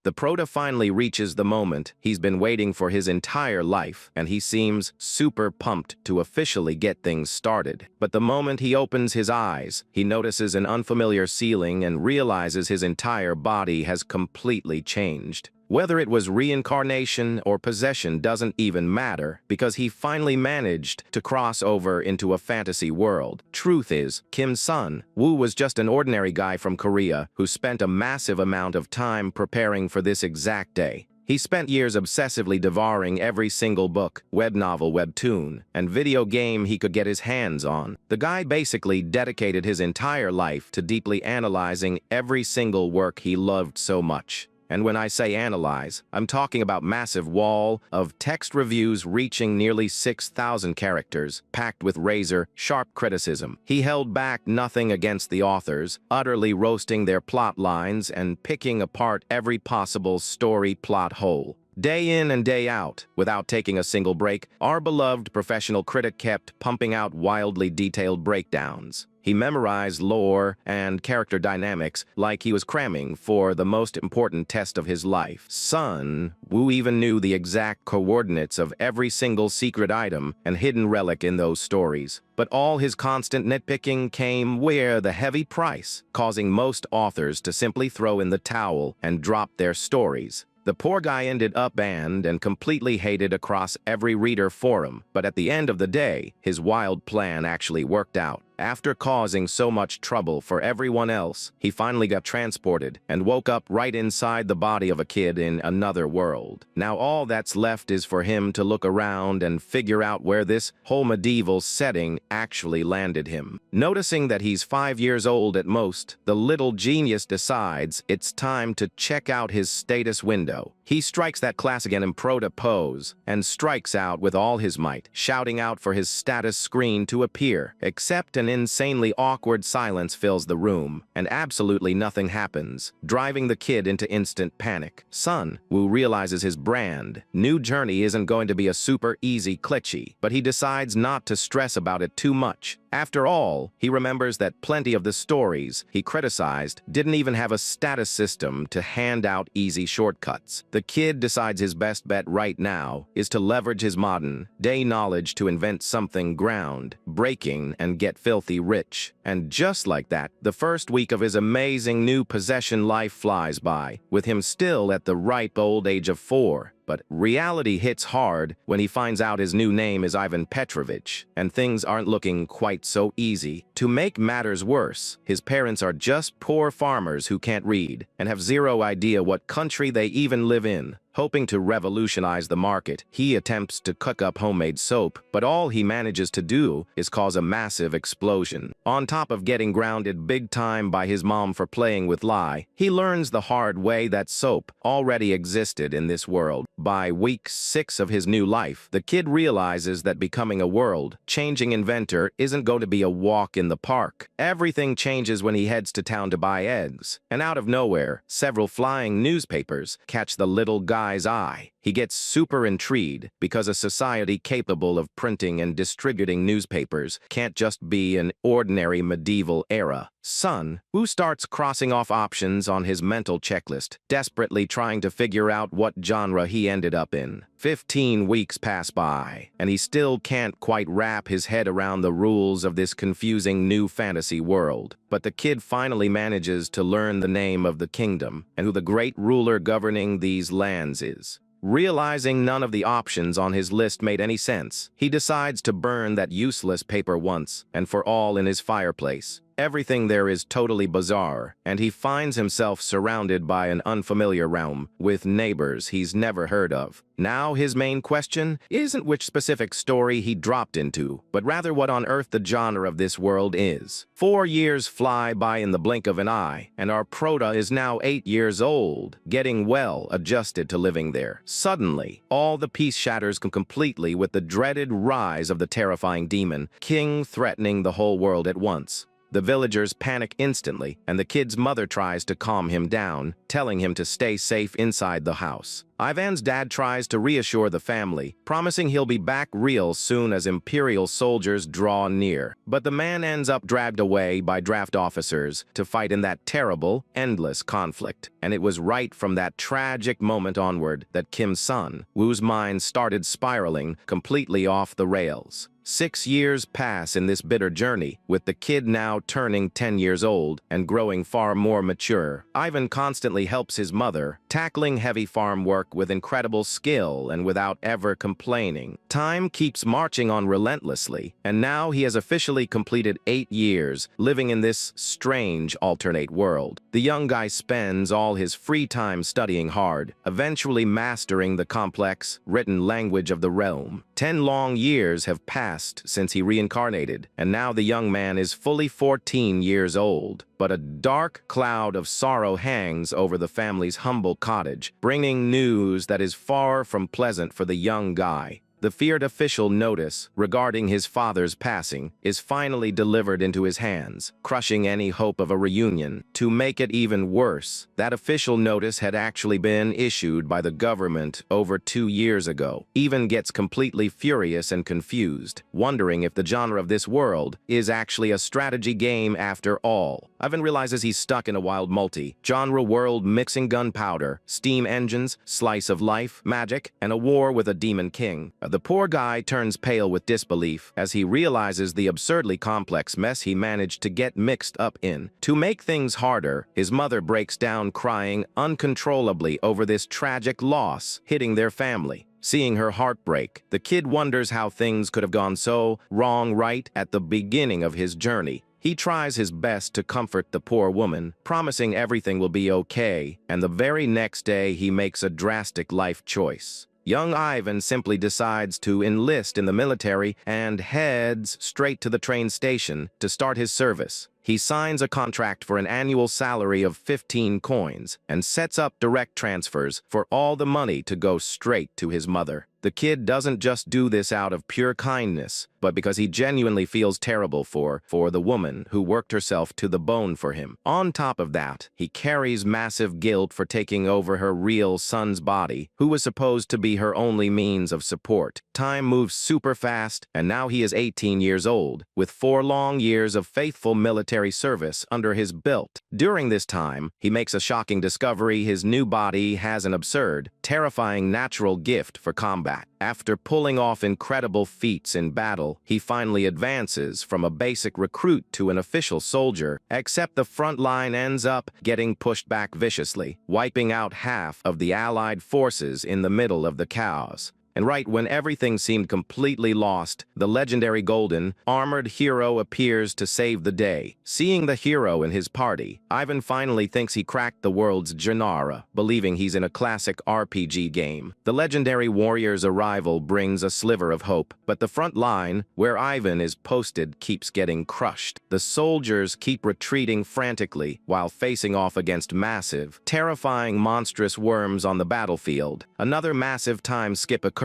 The prota finally reaches the moment he's been waiting for his entire life, and he seems super pumped to officially get things started. But the moment he opens his eyes, he notices an unfamiliar ceiling and realizes his entire body has completely changed. Whether it was reincarnation or possession doesn't even matter, because he finally managed to cross over into a fantasy world. Truth is, Kim's son, Woo, was just an ordinary guy from Korea who spent a massive amount of time preparing for this exact day. He spent years obsessively devouring every single book, web novel, webtoon, and video game he could get his hands on. The guy basically dedicated his entire life to deeply analyzing every single work he loved so much. And when I say analyze, I'm talking about massive wall of text reviews reaching nearly 6,000 characters, packed with razor-sharp criticism. He held back nothing against the authors, utterly roasting their plot lines and picking apart every possible story plot hole. Day in and day out, without taking a single break, our beloved professional critic kept pumping out wildly detailed breakdowns. He memorized lore and character dynamics like he was cramming for the most important test of his life. Son Woo even knew the exact coordinates of every single secret item and hidden relic in those stories. But all his constant nitpicking came with the heavy price, causing most authors to simply throw in the towel and drop their stories. The poor guy ended up banned and completely hated across every reader forum, but at the end of the day, his wild plan actually worked out. After causing so much trouble for everyone else, he finally got transported and woke up right inside the body of a kid in another world. Now all that's left is for him to look around and figure out where this whole medieval setting actually landed him. Noticing that he's 5 years old at most, the little genius decides it's time to check out his status window. He strikes that classic and prota pose and strikes out with all his might, shouting out for his status screen to appear, except an insanely awkward silence fills the room, and absolutely nothing happens, driving the kid into instant panic. Son Woo realizes his brand new journey isn't going to be a super easy glitchy, but he decides not to stress about it too much. After all, he remembers that plenty of the stories he criticized didn't even have a status system to hand out easy shortcuts. The kid decides his best bet right now is to leverage his modern-day knowledge to invent something ground-breaking and get filthy rich. And just like that, the first week of his amazing new possession life flies by, with him still at the ripe old age of 4. But reality hits hard when he finds out his new name is Ivan Petrovich, and things aren't looking quite so easy. To make matters worse, his parents are just poor farmers who can't read and have zero idea what country they even live in. Hoping to revolutionize the market, he attempts to cook up homemade soap, but all he manages to do is cause a massive explosion. On top of getting grounded big time by his mom for playing with lye, he learns the hard way that soap already existed in this world. By week 6 of his new life, the kid realizes that becoming a world-changing inventor isn't going to be a walk in the park. Everything changes when he heads to town to buy eggs, and out of nowhere, several flying newspapers catch the little guy's eye. He gets super intrigued because a society capable of printing and distributing newspapers can't just be an ordinary medieval era. Son Woo starts crossing off options on his mental checklist, desperately trying to figure out what genre he ended up in. 15 weeks pass by, and he still can't quite wrap his head around the rules of this confusing new fantasy world. But the kid finally manages to learn the name of the kingdom and who the great ruler governing these lands is. Realizing none of the options on his list made any sense, he decides to burn that useless paper once and for all in his fireplace. Everything there is totally bizarre, and he finds himself surrounded by an unfamiliar realm with neighbors he's never heard of. Now his main question isn't which specific story he dropped into, but rather what on earth the genre of this world is. 4 years fly by in the blink of an eye, and our prota is now 8 years old, getting well adjusted to living there. Suddenly, all the peace shatters completely with the dreaded rise of the terrifying demon king threatening the whole world at once. The villagers panic instantly, and the kid's mother tries to calm him down, telling him to stay safe inside the house. Ivan's dad tries to reassure the family, promising he'll be back real soon as Imperial soldiers draw near. But the man ends up dragged away by draft officers to fight in that terrible, endless conflict. And it was right from that tragic moment onward that Kim's son, Woo's mind started spiraling completely off the rails. 6 years pass in this bitter journey, with the kid now turning 10 years old and growing far more mature. Ivan constantly helps his mother, tackling heavy farm work with incredible skill and without ever complaining. Time keeps marching on relentlessly, and now he has officially completed 8 years living in this strange alternate world. The young guy spends all his free time studying hard, eventually mastering the complex, written language of the realm. 10 long years have passed since he reincarnated, and now the young man is fully 14 years old. But a dark cloud of sorrow hangs over the family's humble cottage, bringing news that is far from pleasant for the young guy. The feared official notice regarding his father's passing is finally delivered into his hands, crushing any hope of a reunion. To make it even worse, that official notice had actually been issued by the government over 2 years ago. Ivan gets completely furious and confused, wondering if the genre of this world is actually a strategy game after all. Ivan realizes he's stuck in a wild multi-genre world mixing gunpowder, steam engines, slice of life, magic, and a war with a demon king. The poor guy turns pale with disbelief as he realizes the absurdly complex mess he managed to get mixed up in. To make things harder, his mother breaks down crying uncontrollably over this tragic loss hitting their family. Seeing her heart break, the kid wonders how things could have gone so wrong right at the beginning of his journey. He tries his best to comfort the poor woman, promising everything will be okay, and the very next day he makes a drastic life choice. Young Ivan simply decides to enlist in the military and heads straight to the train station to start his service. He signs a contract for an annual salary of 15 coins and sets up direct transfers for all the money to go straight to his mother. The kid doesn't just do this out of pure kindness, but because he genuinely feels terrible for the woman who worked herself to the bone for him. On top of that, he carries massive guilt for taking over her real son's body, who was supposed to be her only means of support. Time moves super fast, and now he is 18 years old, with 4 long years of faithful military service under his belt. During this time, he makes a shocking discovery: his new body has an absurd, terrifying natural gift for combat. After pulling off incredible feats in battle, he finally advances from a basic recruit to an official soldier, except the front line ends up getting pushed back viciously, wiping out half of the Allied forces in the middle of the chaos. And right when everything seemed completely lost, the legendary golden, armored hero appears to save the day. Seeing the hero in his party, Ivan finally thinks he cracked the world's genre, believing he's in a classic RPG game. The legendary warrior's arrival brings a sliver of hope, but the front line, where Ivan is posted, keeps getting crushed. The soldiers keep retreating frantically while facing off against massive, terrifying monstrous worms on the battlefield. Another massive time skip occurs,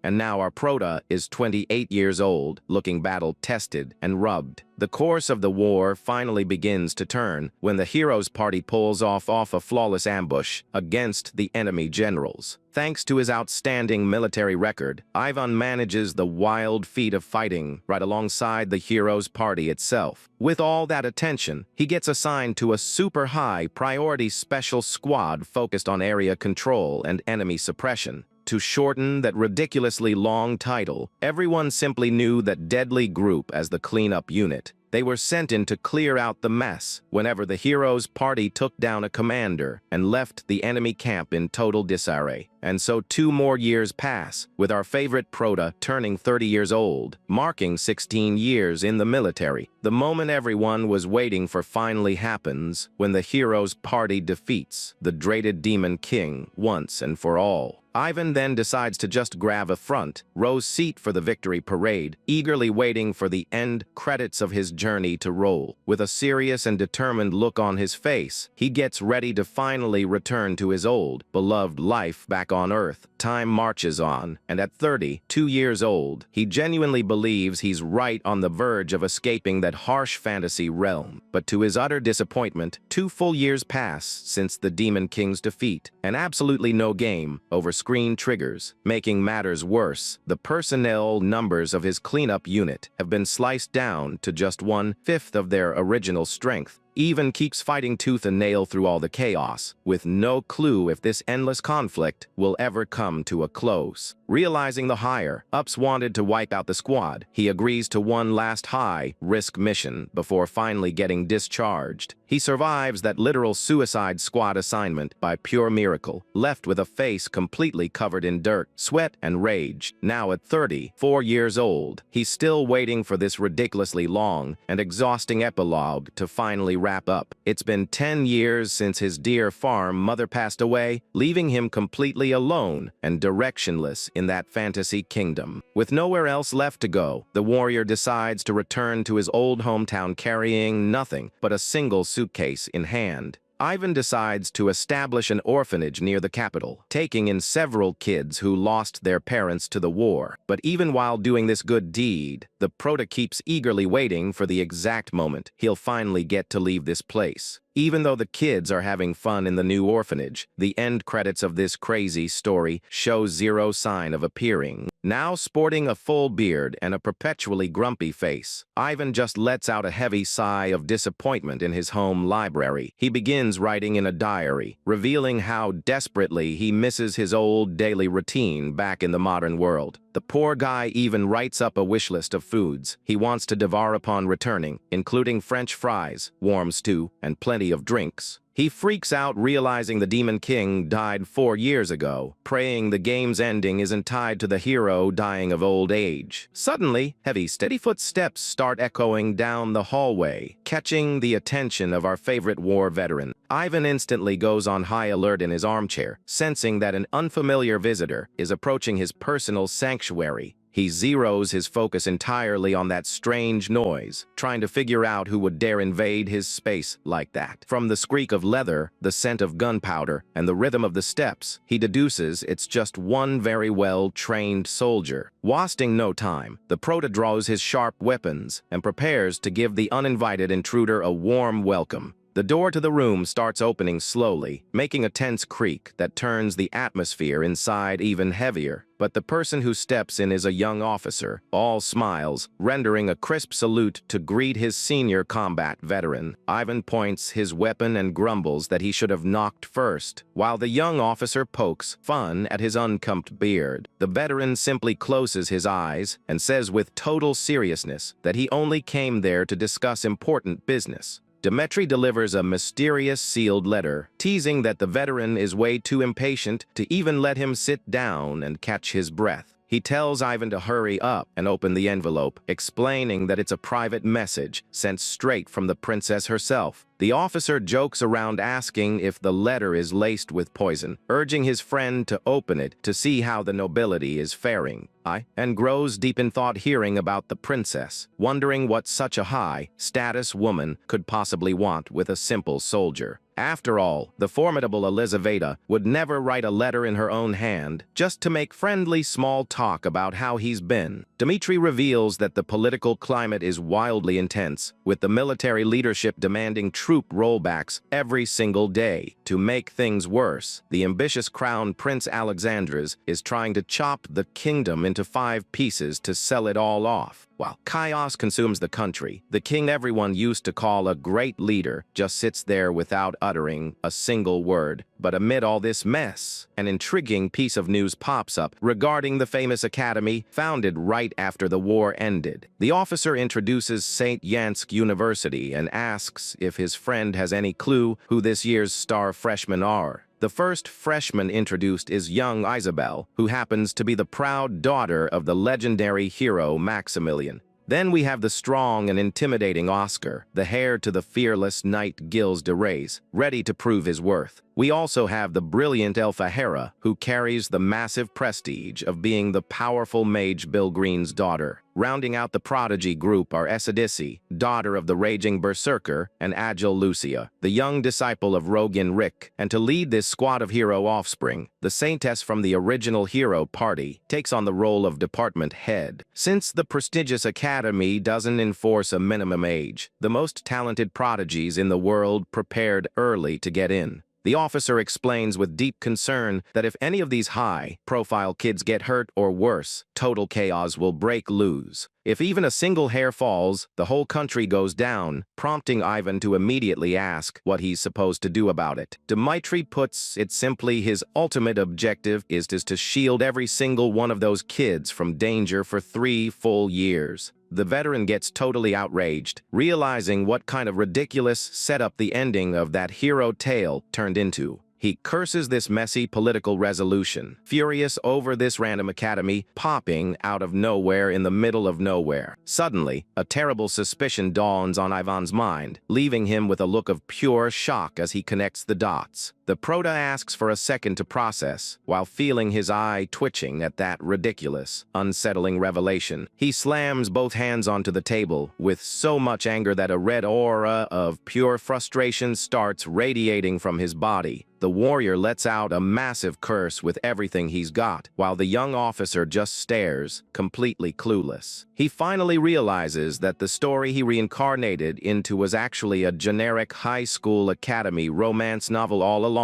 and now our prota is 28 years old, looking battle-tested and rubbed. The course of the war finally begins to turn when the hero's party pulls off a flawless ambush against the enemy generals. Thanks to his outstanding military record, Ivan manages the wild feat of fighting right alongside the hero's party itself. With all that attention, he gets assigned to a super high priority special squad focused on area control and enemy suppression. To shorten that ridiculously long title, everyone simply knew that Deadly Group as the cleanup unit. They were sent in to clear out the mess whenever the hero's party took down a commander and left the enemy camp in total disarray. And so 2 more years pass, with our favorite prota turning 30 years old, marking 16 years in the military. The moment everyone was waiting for finally happens when the hero's party defeats the dreaded Demon King once and for all. Ivan then decides to just grab a front row seat for the victory parade, eagerly waiting for the end credits of his journey to roll. With a serious and determined look on his face, he gets ready to finally return to his old, beloved life back on Earth. But time marches on, and at 32 years old, he genuinely believes he's right on the verge of escaping that harsh fantasy realm. But to his utter disappointment, 2 full years pass since the Demon King's defeat, and absolutely no game over screen triggers. Making matters worse, the personnel numbers of his cleanup unit have been sliced down to just 1/5 of their original strength. Even keeps fighting tooth and nail through all the chaos, with no clue if this endless conflict will ever come to a close. Realizing the higher-ups wanted to wipe out the squad, he agrees to one last high-risk mission before finally getting discharged. He survives that literal suicide squad assignment by pure miracle, left with a face completely covered in dirt, sweat, and rage. Now at 34 years old, he's still waiting for this ridiculously long and exhausting epilogue to finally wrap up. It's been 10 years since his dear farm mother passed away, leaving him completely alone and directionless in that fantasy kingdom. With nowhere else left to go, the warrior decides to return to his old hometown carrying nothing but a single suitcase in hand. Ivan decides to establish an orphanage near the capital, taking in several kids who lost their parents to the war. But even while doing this good deed, the prota keeps eagerly waiting for the exact moment he'll finally get to leave this place. Even though the kids are having fun in the new orphanage, the end credits of this crazy story show zero sign of appearing. Now sporting a full beard and a perpetually grumpy face, Ivan just lets out a heavy sigh of disappointment in his home library. He begins writing in a diary, revealing how desperately he misses his old daily routine back in the modern world. The poor guy even writes up a wish list of foods he wants to devour upon returning, including French fries, warm stew, and plenty of drinks. He freaks out realizing the Demon King died 4 years ago, praying the game's ending isn't tied to the hero dying of old age. Suddenly, heavy, steady footsteps start echoing down the hallway, catching the attention of our favorite war veteran. Ivan instantly goes on high alert in his armchair, sensing that an unfamiliar visitor is approaching his personal sanctuary. He zeroes his focus entirely on that strange noise, trying to figure out who would dare invade his space like that. From the squeak of leather, the scent of gunpowder, and the rhythm of the steps, he deduces it's just one very well-trained soldier. Wasting no time, the prota draws his sharp weapons and prepares to give the uninvited intruder a warm welcome. The door to the room starts opening slowly, making a tense creak that turns the atmosphere inside even heavier. But the person who steps in is a young officer, all smiles, rendering a crisp salute to greet his senior combat veteran. Ivan points his weapon and grumbles that he should have knocked first, while the young officer pokes fun at his unkempt beard. The veteran simply closes his eyes and says with total seriousness that he only came there to discuss important business. Dmitri delivers a mysterious sealed letter, teasing that the veteran is way too impatient to even let him sit down and catch his breath. He tells Ivan to hurry up and open the envelope, explaining that it's a private message sent straight from the princess herself. The officer jokes around asking if the letter is laced with poison, urging his friend to open it to see how the nobility is faring. And grows deep in thought hearing about the princess, wondering what such a high-status woman could possibly want with a simple soldier. After all, the formidable Elizaveta would never write a letter in her own hand just to make friendly small talk about how he's been. Dmitri reveals that the political climate is wildly intense, with the military leadership demanding troop rollbacks every single day. To make things worse, the ambitious crown Prince Alexandras is trying to chop the kingdom into 5 pieces to sell it all off. While chaos consumes the country, the king everyone used to call a great leader just sits there without uttering a single word. But amid all this mess, an intriguing piece of news pops up regarding the famous academy founded right after the war ended. The officer introduces St. Yansk University and asks if his friend has any clue who this year's star freshmen are. The first freshman introduced is young Isabel, who happens to be the proud daughter of the legendary hero Maximilian. Then we have the strong and intimidating Oscar, the heir to the fearless knight Gilles de Reyes, ready to prove his worth. We also have the brilliant Elfa Hera, who carries the massive prestige of being the powerful mage Bill Green's daughter. Rounding out the prodigy group are Esadisi, daughter of the raging berserker, and Agile Lucia, the young disciple of Rogin Rick. And to lead this squad of hero offspring, the saintess from the original hero party takes on the role of department head. Since the prestigious academy doesn't enforce a minimum age, the most talented prodigies in the world prepared early to get in. The officer explains with deep concern that if any of these high-profile kids get hurt or worse, total chaos will break loose. If even a single hair falls, the whole country goes down, prompting Ivan to immediately ask what he's supposed to do about it. Dmitri puts it simply, his ultimate objective is to shield every single one of those kids from danger for 3 full years. The veteran gets totally outraged, realizing what kind of ridiculous setup the ending of that hero tale turned into. He curses this messy political resolution, furious over this random academy popping out of nowhere in the middle of nowhere. Suddenly, a terrible suspicion dawns on Ivan's mind, leaving him with a look of pure shock as he connects the dots. The Prota asks for a second to process, while feeling his eye twitching at that ridiculous, unsettling revelation. He slams both hands onto the table with so much anger that a red aura of pure frustration starts radiating from his body. The warrior lets out a massive curse with everything he's got, while the young officer just stares, completely clueless. He finally realizes that the story he reincarnated into was actually a generic high school academy romance novel all along.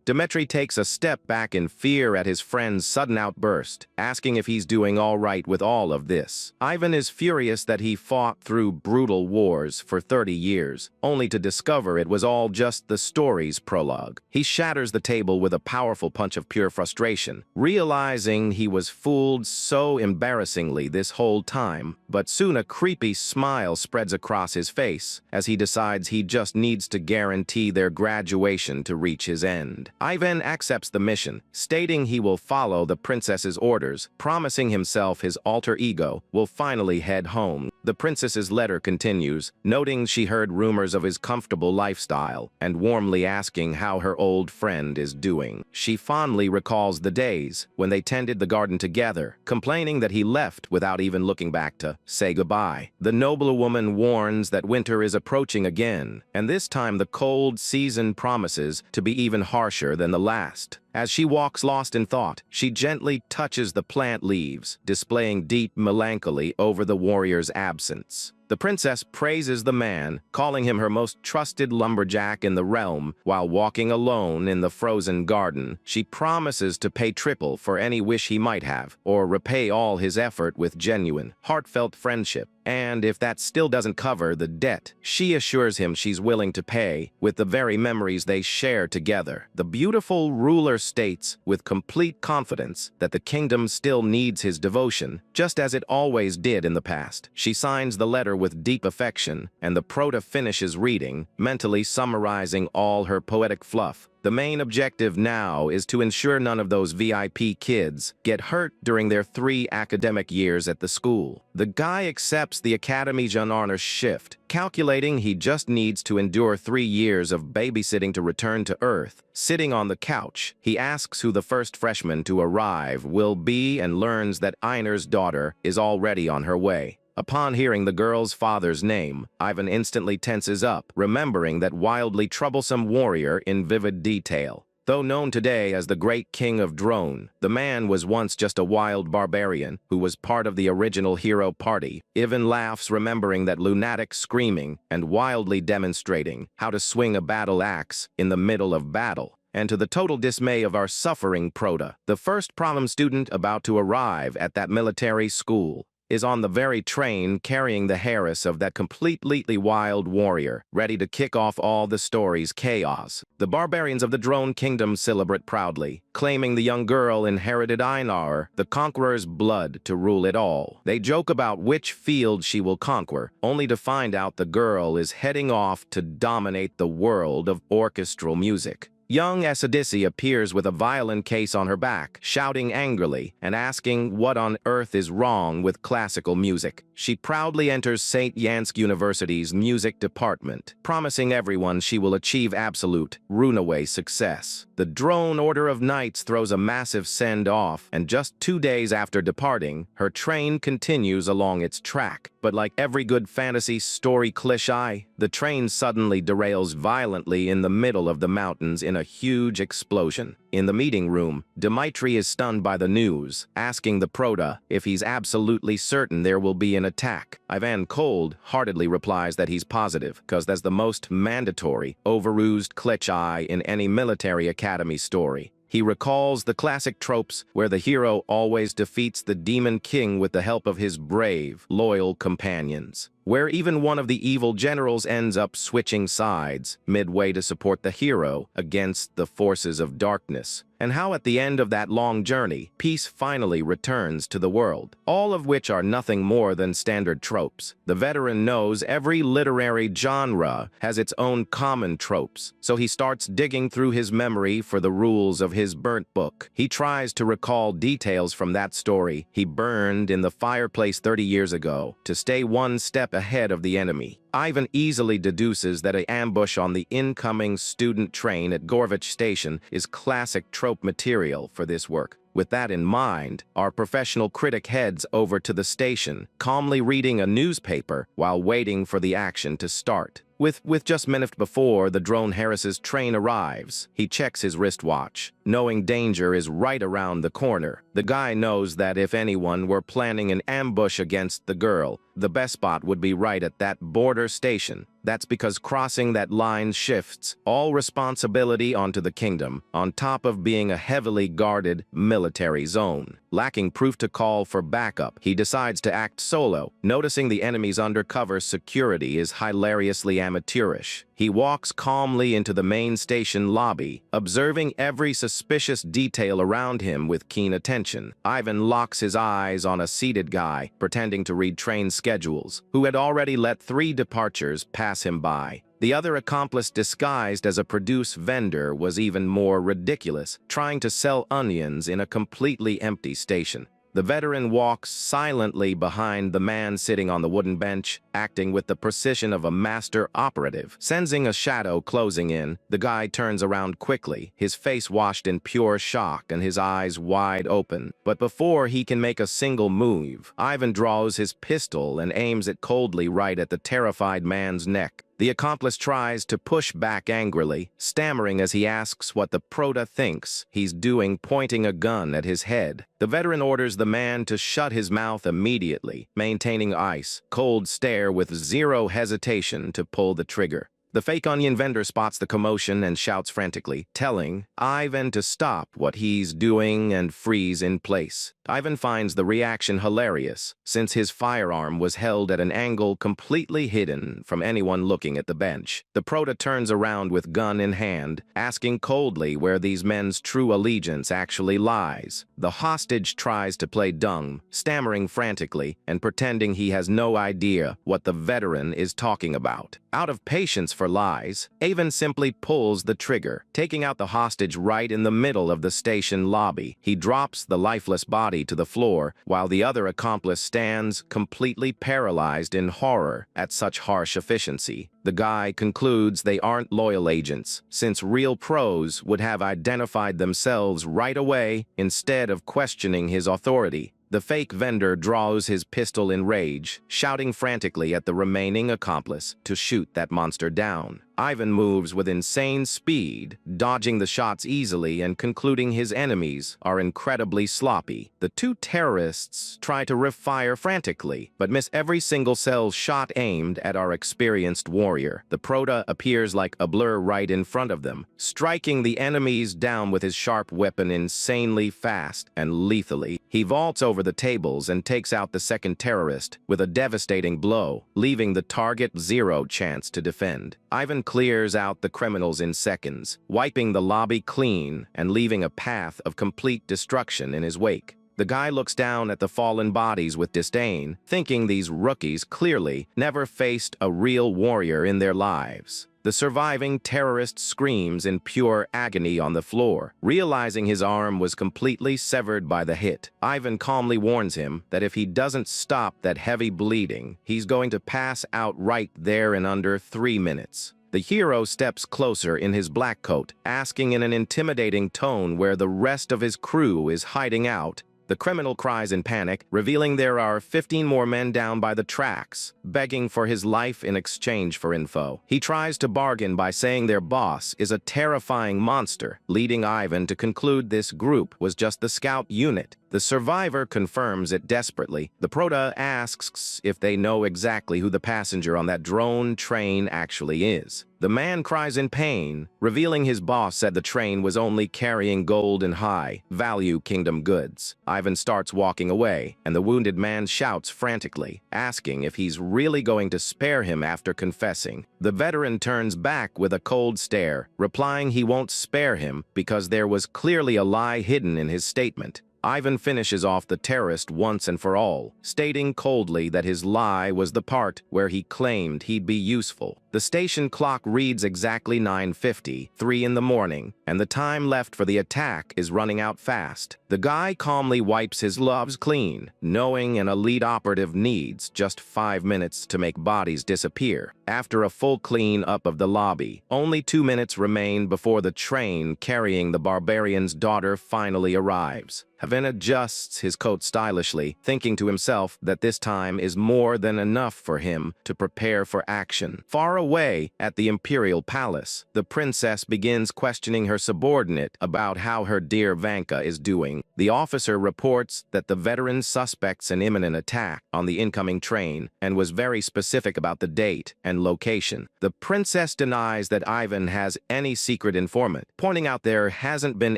Dmitri takes a step back in fear at his friend's sudden outburst, asking if he's doing all right with all of this. Ivan is furious that he fought through brutal wars for 30 years, only to discover it was all just the story's prologue. He shatters the table with a powerful punch of pure frustration, realizing he was fooled so embarrassingly this whole time. But soon a creepy smile spreads across his face as he decides he just needs to guarantee their graduation to reach his end. Ivan accepts the mission, stating he will follow the princess's orders, promising himself his alter ego will finally head home. The princess's letter continues, noting she heard rumors of his comfortable lifestyle and warmly asking how her old friend is doing. She fondly recalls the days when they tended the garden together, complaining that he left without even looking back to say goodbye. The noblewoman warns that winter is approaching again, and this time the cold season promises to be even harsher than the last. As she walks lost in thought, she gently touches the plant leaves, displaying deep melancholy over the warrior's absence. The princess praises the man, calling him her most trusted lumberjack in the realm. While walking alone in the frozen garden, she promises to pay triple for any wish he might have, or repay all his effort with genuine, heartfelt friendship. And if that still doesn't cover the debt, she assures him she's willing to pay with the very memories they share together. The beautiful ruler states with complete confidence that the kingdom still needs his devotion, just as it always did in the past. She signs the letter with deep affection, and the Prota finishes reading, mentally summarizing all her poetic fluff. The main objective now is to ensure none of those VIP kids get hurt during their 3 academic years at the school. The guy accepts the academy's honor shift, calculating he just needs to endure 3 years of babysitting to return to Earth. Sitting on the couch, he asks who the first freshman to arrive will be and learns that Einar's daughter is already on her way. Upon hearing the girl's father's name, Ivan instantly tenses up, remembering that wildly troublesome warrior in vivid detail. Though known today as the Great King of Drone, the man was once just a wild barbarian who was part of the original hero party. Ivan laughs, remembering that lunatic screaming and wildly demonstrating how to swing a battle axe in the middle of battle. And to the total dismay of our suffering Prota, the first prom student about to arrive at that military school is on the very train carrying the heiress of that completely wild warrior, ready to kick off all the story's chaos. The barbarians of the Drone Kingdom celebrate proudly, claiming the young girl inherited Einar, the conqueror's blood, to rule it all. They joke about which field she will conquer, only to find out the girl is heading off to dominate the world of orchestral music. Young Esadisi appears with a violin case on her back, shouting angrily and asking what on earth is wrong with classical music. She proudly enters St. Yansk University's music department, promising everyone she will achieve absolute, runaway success. The drone Order of Knights throws a massive send-off, and just 2 days after departing, her train continues along its track. But like every good fantasy story cliché, the train suddenly derails violently in the middle of the mountains in a huge explosion. In the meeting room, Dmitri is stunned by the news, asking the Proto if he's absolutely certain there will be an attack. Ivan cold-heartedly replies that he's positive, because that's the most mandatory, overused cliché in any military academy story. He recalls the classic tropes where the hero always defeats the demon king with the help of his brave, loyal companions, where even one of the evil generals ends up switching sides midway to support the hero against the forces of darkness, and how at the end of that long journey, peace finally returns to the world, all of which are nothing more than standard tropes. The veteran knows every literary genre has its own common tropes, so he starts digging through his memory for the rules of his burnt book. He tries to recall details from that story he burned in the fireplace 30 years ago to stay one step ahead of the enemy. Ivan easily deduces that an ambush on the incoming student train at Gorvich Station is classic trope material for this work. With that in mind, our professional critic heads over to the station, calmly reading a newspaper while waiting for the action to start. With just minutes before the drone Harris's train arrives, he checks his wristwatch, knowing danger is right around the corner. The guy knows that if anyone were planning an ambush against the girl, the best spot would be right at that border station. That's because crossing that line shifts all responsibility onto the kingdom, on top of being a heavily guarded military zone. Lacking proof to call for backup, he decides to act solo, noticing the enemy's undercover security is hilariously amateurish. He walks calmly into the main station lobby, observing every suspicious detail around him with keen attention. Ivan locks his eyes on a seated guy, pretending to read train schedules, who had already let 3 departures pass him by. The other accomplice disguised as a produce vendor was even more ridiculous, trying to sell onions in a completely empty station. The veteran walks silently behind the man sitting on the wooden bench, acting with the precision of a master operative. Sensing a shadow closing in, the guy turns around quickly, his face washed in pure shock and his eyes wide open. But before he can make a single move, Ivan draws his pistol and aims it coldly right at the terrified man's neck. The accomplice tries to push back angrily, stammering as he asks what the Proto thinks he's doing, pointing a gun at his head. The veteran orders the man to shut his mouth immediately, maintaining ice, cold stare with zero hesitation to pull the trigger. The fake onion vendor spots the commotion and shouts frantically, telling Ivan to stop what he's doing and freeze in place. Ivan finds the reaction hilarious, since his firearm was held at an angle completely hidden from anyone looking at the bench. The Proto turns around with gun in hand, asking coldly where these men's true allegiance actually lies. The hostage tries to play dumb, stammering frantically and pretending he has no idea what the veteran is talking about. Out of patience for lies, Ivan simply pulls the trigger, taking out the hostage right in the middle of the station lobby. He drops the lifeless body to the floor, while the other accomplice stands completely paralyzed in horror at such harsh efficiency. The guy concludes they aren't loyal agents, since real pros would have identified themselves right away instead of questioning his authority. The fake vendor draws his pistol in rage, shouting frantically at the remaining accomplice to shoot that monster down. Ivan moves with insane speed, dodging the shots easily and concluding his enemies are incredibly sloppy. The 2 terrorists try to refire frantically, but miss every single cell shot aimed at our experienced warrior. The Proto appears like a blur right in front of them, striking the enemies down with his sharp weapon insanely fast and lethally. He vaults over the tables and takes out the second terrorist with a devastating blow, leaving the target 0 chance to defend. Ivan clears out the criminals in seconds, wiping the lobby clean and leaving a path of complete destruction in his wake. The guy looks down at the fallen bodies with disdain, thinking these rookies clearly never faced a real warrior in their lives. The surviving terrorist screams in pure agony on the floor. Realizing his arm was completely severed by the hit, Ivan calmly warns him that if he doesn't stop that heavy bleeding, he's going to pass out right there in under 3 minutes. The hero steps closer in his black coat, asking in an intimidating tone where the rest of his crew is hiding out. The criminal cries in panic, revealing there are 15 more men down by the tracks, begging for his life in exchange for info. He tries to bargain by saying their boss is a terrifying monster, leading Ivan to conclude this group was just the scout unit. The survivor confirms it desperately. The Prota asks if they know exactly who the passenger on that drone train actually is. The man cries in pain, revealing his boss said the train was only carrying gold and high-value kingdom goods. Ivan starts walking away, and the wounded man shouts frantically, asking if he's really going to spare him after confessing. The veteran turns back with a cold stare, replying he won't spare him because there was clearly a lie hidden in his statement. Ivan finishes off the terrorist once and for all, stating coldly that his lie was the part where he claimed he'd be useful. The station clock reads exactly 9:50, in the morning, and the time left for the attack is running out fast. The guy calmly wipes his gloves clean, knowing an elite operative needs just 5 minutes to make bodies disappear. After a full clean-up of the lobby, only 2 minutes remain before the train carrying the barbarian's daughter finally arrives. Ivan adjusts his coat stylishly, thinking to himself that this time is more than enough for him to prepare for action. Far away at the Imperial Palace, the princess begins questioning her subordinate about how her dear Vanka is doing. The officer reports that the veteran suspects an imminent attack on the incoming train and was very specific about the date and location. The princess denies that Ivan has any secret informant, pointing out there hasn't been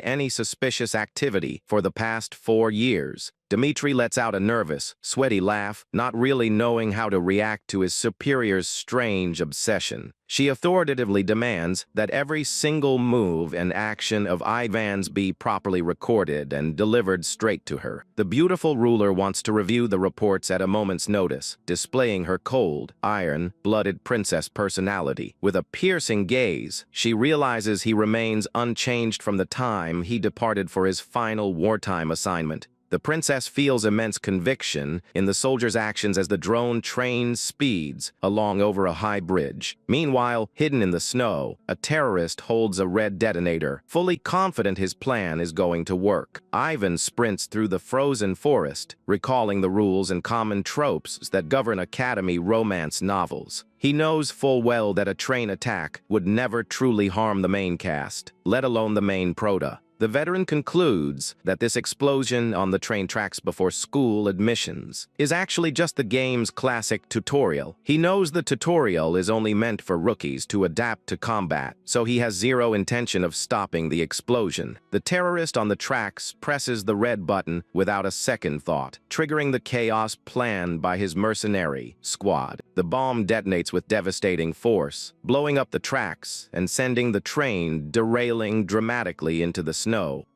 any suspicious activity for the past 4 years. Dmitri lets out a nervous, sweaty laugh, not really knowing how to react to his superior's strange obsession. She authoritatively demands that every single move and action of Ivan's be properly recorded and delivered straight to her. The beautiful ruler wants to review the reports at a moment's notice, displaying her cold, iron-blooded princess personality. With a piercing gaze, she realizes he remains unchanged from the time he departed for his final wartime assignment. The princess feels immense conviction in the soldier's actions as the drone train speeds along over a high bridge. Meanwhile, hidden in the snow, a terrorist holds a red detonator, fully confident his plan is going to work. Ivan sprints through the frozen forest, recalling the rules and common tropes that govern academy romance novels. He knows full well that a train attack would never truly harm the main cast, let alone the main Prota. The veteran concludes that this explosion on the train tracks before school admissions is actually just the game's classic tutorial. He knows the tutorial is only meant for rookies to adapt to combat, so he has zero intention of stopping the explosion. The terrorist on the tracks presses the red button without a second thought, triggering the chaos planned by his mercenary squad. The bomb detonates with devastating force, blowing up the tracks and sending the train derailing dramatically into the snow.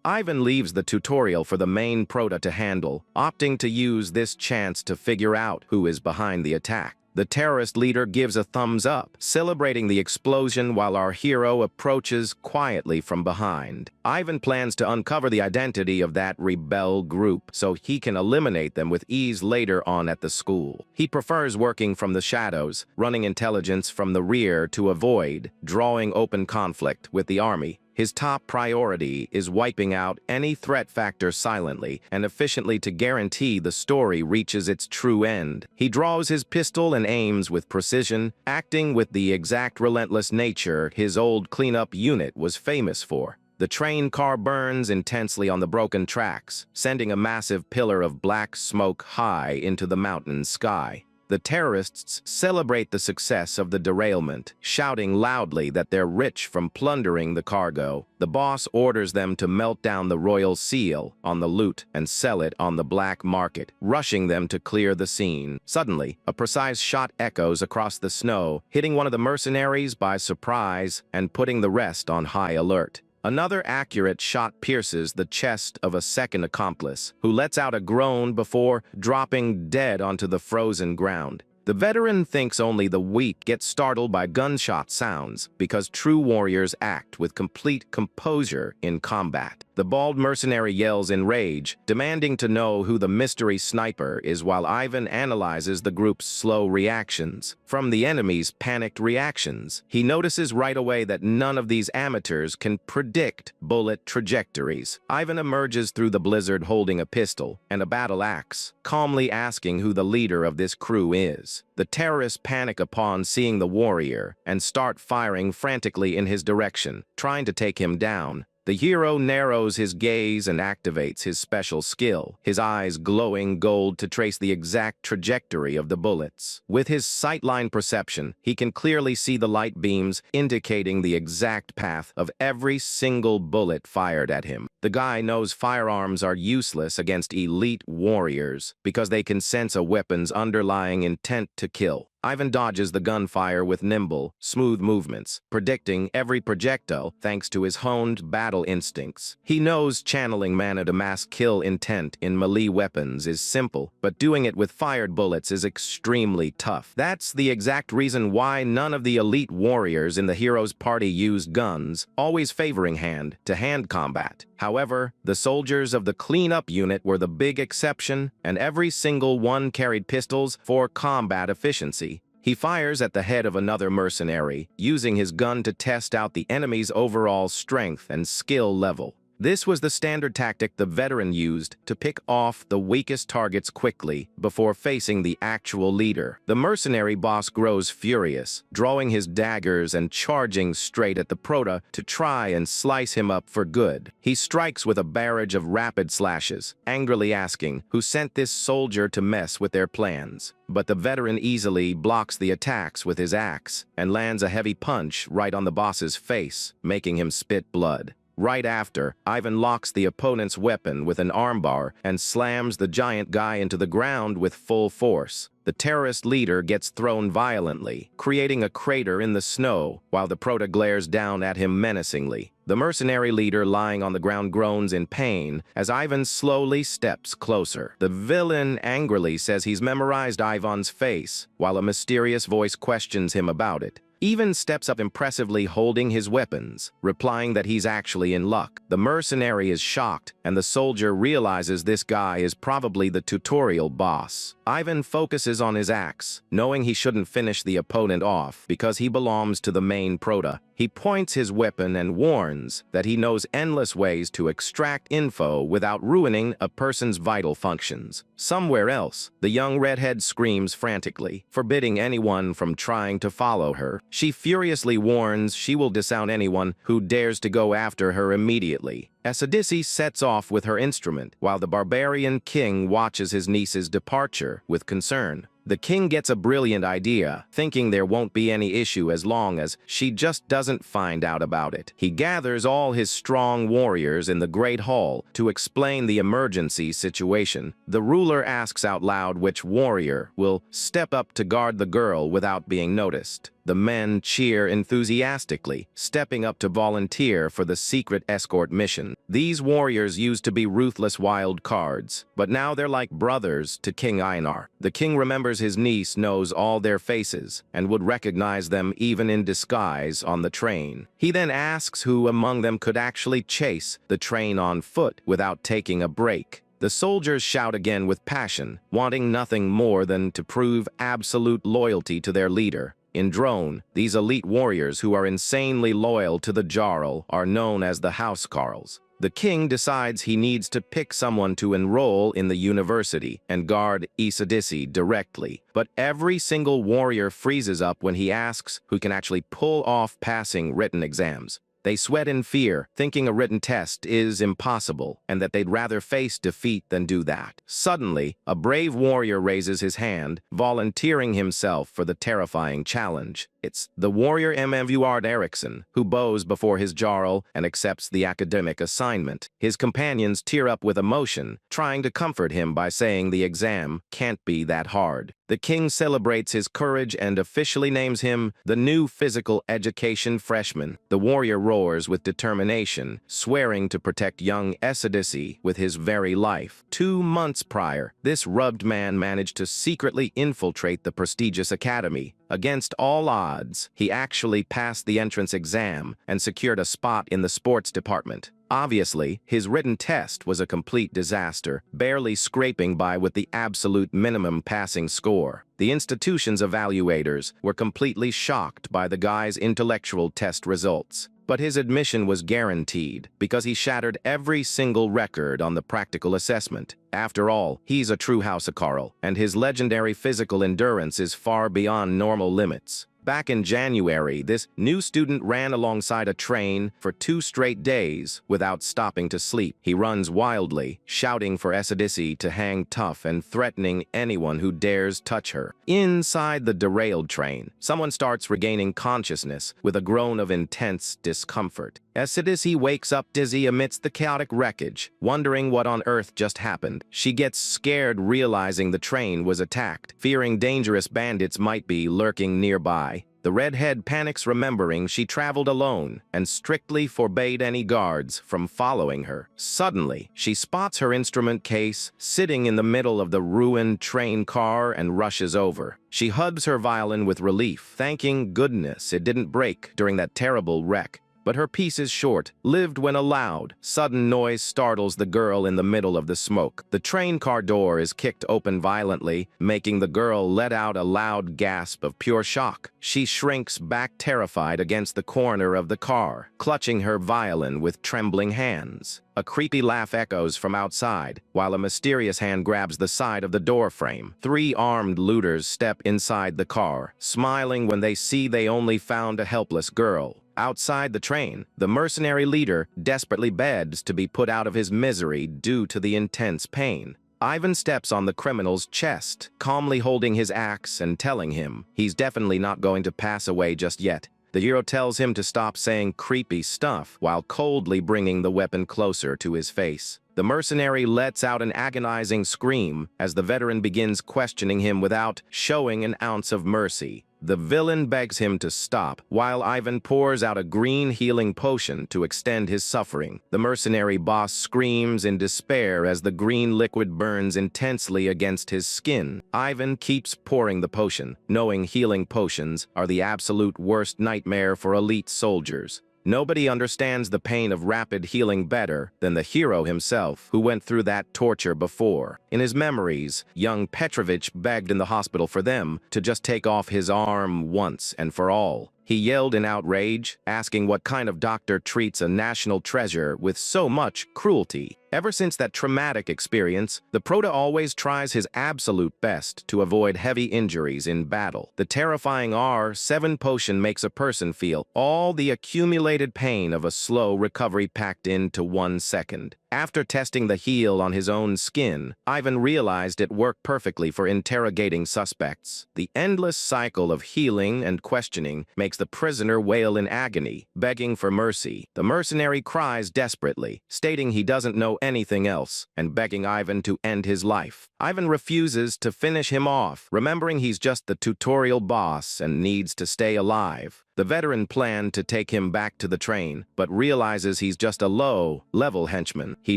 Ivan leaves the tutorial for the main Prota to handle, opting to use this chance to figure out who is behind the attack. The terrorist leader gives a thumbs up, celebrating the explosion while our hero approaches quietly from behind. Ivan plans to uncover the identity of that rebel group so he can eliminate them with ease later on at the school. He prefers working from the shadows, running intelligence from the rear to avoid drawing open conflict with the army. His top priority is wiping out any threat factor silently and efficiently to guarantee the story reaches its true end. He draws his pistol and aims with precision, acting with the exact relentless nature his old cleanup unit was famous for. The train car burns intensely on the broken tracks, sending a massive pillar of black smoke high into the mountain sky. The terrorists celebrate the success of the derailment, shouting loudly that they're rich from plundering the cargo. The boss orders them to melt down the royal seal on the loot and sell it on the black market, rushing them to clear the scene. Suddenly, a precise shot echoes across the snow, hitting one of the mercenaries by surprise and putting the rest on high alert. Another accurate shot pierces the chest of a second accomplice, who lets out a groan before dropping dead onto the frozen ground. The veteran thinks only the weak get startled by gunshot sounds because true warriors act with complete composure in combat. The bald mercenary yells in rage, demanding to know who the mystery sniper is while Ivan analyzes the group's slow reactions. From the enemy's panicked reactions, he notices right away that none of these amateurs can predict bullet trajectories. Ivan emerges through the blizzard holding a pistol and a battle axe, calmly asking who the leader of this crew is. The terrorists panic upon seeing the warrior and start firing frantically in his direction, trying to take him down. The hero narrows his gaze and activates his special skill, his eyes glowing gold to trace the exact trajectory of the bullets. With his sightline perception, he can clearly see the light beams indicating the exact path of every single bullet fired at him. The guy knows firearms are useless against elite warriors because they can sense a weapon's underlying intent to kill. Ivan dodges the gunfire with nimble, smooth movements, predicting every projectile thanks to his honed battle instincts. He knows channeling mana to mass kill intent in melee weapons is simple, but doing it with fired bullets is extremely tough. That's the exact reason why none of the elite warriors in the hero's party used guns, always favoring hand-to-hand combat. However, the soldiers of the cleanup unit were the big exception, and every single one carried pistols for combat efficiency. He fires at the head of another mercenary, using his gun to test out the enemy's overall strength and skill level. This was the standard tactic the veteran used to pick off the weakest targets quickly before facing the actual leader. The mercenary boss grows furious, drawing his daggers and charging straight at the Prota to try and slice him up for good. He strikes with a barrage of rapid slashes, angrily asking who sent this soldier to mess with their plans. But the veteran easily blocks the attacks with his axe and lands a heavy punch right on the boss's face, making him spit blood. Right after, Ivan locks the opponent's weapon with an armbar and slams the giant guy into the ground with full force. The terrorist leader gets thrown violently, creating a crater in the snow while the Prota glares down at him menacingly. The mercenary leader lying on the ground groans in pain as Ivan slowly steps closer. The villain angrily says he's memorized Ivan's face, while a mysterious voice questions him about it. Ivan steps up impressively holding his weapons, replying that he's actually in luck. The mercenary is shocked, and the soldier realizes this guy is probably the tutorial boss. Ivan focuses on his axe, knowing he shouldn't finish the opponent off because he belongs to the main Prota. He points his weapon and warns that he knows endless ways to extract info without ruining a person's vital functions. Somewhere else, the young redhead screams frantically, forbidding anyone from trying to follow her. She furiously warns she will disown anyone who dares to go after her immediately. Asadisi sets off with her instrument, while the barbarian king watches his niece's departure with concern. The king gets a brilliant idea, thinking there won't be any issue as long as she just doesn't find out about it. He gathers all his strong warriors in the Great Hall to explain the emergency situation. The ruler asks out loud which warrior will step up to guard the girl without being noticed. The men cheer enthusiastically, stepping up to volunteer for the secret escort mission. These warriors used to be ruthless wild cards, but now they're like brothers to King Einar. The king remembers his niece knows all their faces and would recognize them even in disguise on the train. He then asks who among them could actually chase the train on foot without taking a break. The soldiers shout again with passion, wanting nothing more than to prove absolute loyalty to their leader. In Drone, these elite warriors who are insanely loyal to the Jarl are known as the Housecarls. The king decides he needs to pick someone to enroll in the university and guard Isadisi directly. But every single warrior freezes up when he asks who can actually pull off passing written exams. They sweat in fear, thinking a written test is impossible, and that they'd rather face defeat than do that. Suddenly, a brave warrior raises his hand, volunteering himself for the terrifying challenge. It's the warrior Manhwa Erickson, who bows before his jarl and accepts the academic assignment. His companions tear up with emotion, trying to comfort him by saying the exam can't be that hard. The king celebrates his courage and officially names him the new physical education freshman. The warrior roars with determination, swearing to protect young Esadisi with his very life. 2 months prior, this rubbed man managed to secretly infiltrate the prestigious academy. Against all odds, he actually passed the entrance exam and secured a spot in the sports department. Obviously, his written test was a complete disaster, barely scraping by with the absolute minimum passing score. The institution's evaluators were completely shocked by the guy's intellectual test results. But his admission was guaranteed because he shattered every single record on the practical assessment. After all, he's a true Housecarl, and his legendary physical endurance is far beyond normal limits. Back in January, this new student ran alongside a train for 2 straight days without stopping to sleep. He runs wildly, shouting for Esadisi to hang tough and threatening anyone who dares touch her. Inside the derailed train, someone starts regaining consciousness with a groan of intense discomfort. Esadisi wakes up dizzy amidst the chaotic wreckage, wondering what on earth just happened. She gets scared realizing the train was attacked, fearing dangerous bandits might be lurking nearby. The redhead panics remembering she traveled alone and strictly forbade any guards from following her. Suddenly, she spots her instrument case sitting in the middle of the ruined train car and rushes over. She hugs her violin with relief, thanking goodness it didn't break during that terrible wreck. But her peace is short, lived when a loud, sudden noise startles the girl in the middle of the smoke. The train car door is kicked open violently, making the girl let out a loud gasp of pure shock. She shrinks back terrified against the corner of the car, clutching her violin with trembling hands. A creepy laugh echoes from outside, while a mysterious hand grabs the side of the door frame. 3 armed looters step inside the car, smiling when they see they only found a helpless girl. Outside the train, the mercenary leader desperately begs to be put out of his misery due to the intense pain. Ivan steps on the criminal's chest, calmly holding his axe and telling him he's definitely not going to pass away just yet. The hero tells him to stop saying creepy stuff while coldly bringing the weapon closer to his face. The mercenary lets out an agonizing scream as the veteran begins questioning him without showing an ounce of mercy. The villain begs him to stop, while Ivan pours out a green healing potion to extend his suffering. The mercenary boss screams in despair as the green liquid burns intensely against his skin. Ivan keeps pouring the potion, knowing healing potions are the absolute worst nightmare for elite soldiers. Nobody understands the pain of rapid healing better than the hero himself, who went through that torture before. In his memories, young Petrovich begged in the hospital for them to just take off his arm once and for all. He yelled in outrage, asking what kind of doctor treats a national treasure with so much cruelty. Ever since that traumatic experience, the Prota always tries his absolute best to avoid heavy injuries in battle. The terrifying R7 potion makes a person feel all the accumulated pain of a slow recovery packed into 1 second. After testing the heal on his own skin, Ivan realized it worked perfectly for interrogating suspects. The endless cycle of healing and questioning makes the prisoner wail in agony, begging for mercy. The mercenary cries desperately, stating he doesn't know anything else, and begging Ivan to end his life. Ivan refuses to finish him off, remembering he's just the tutorial boss and needs to stay alive. The veteran planned to take him back to the train, but realizes he's just a low-level henchman. He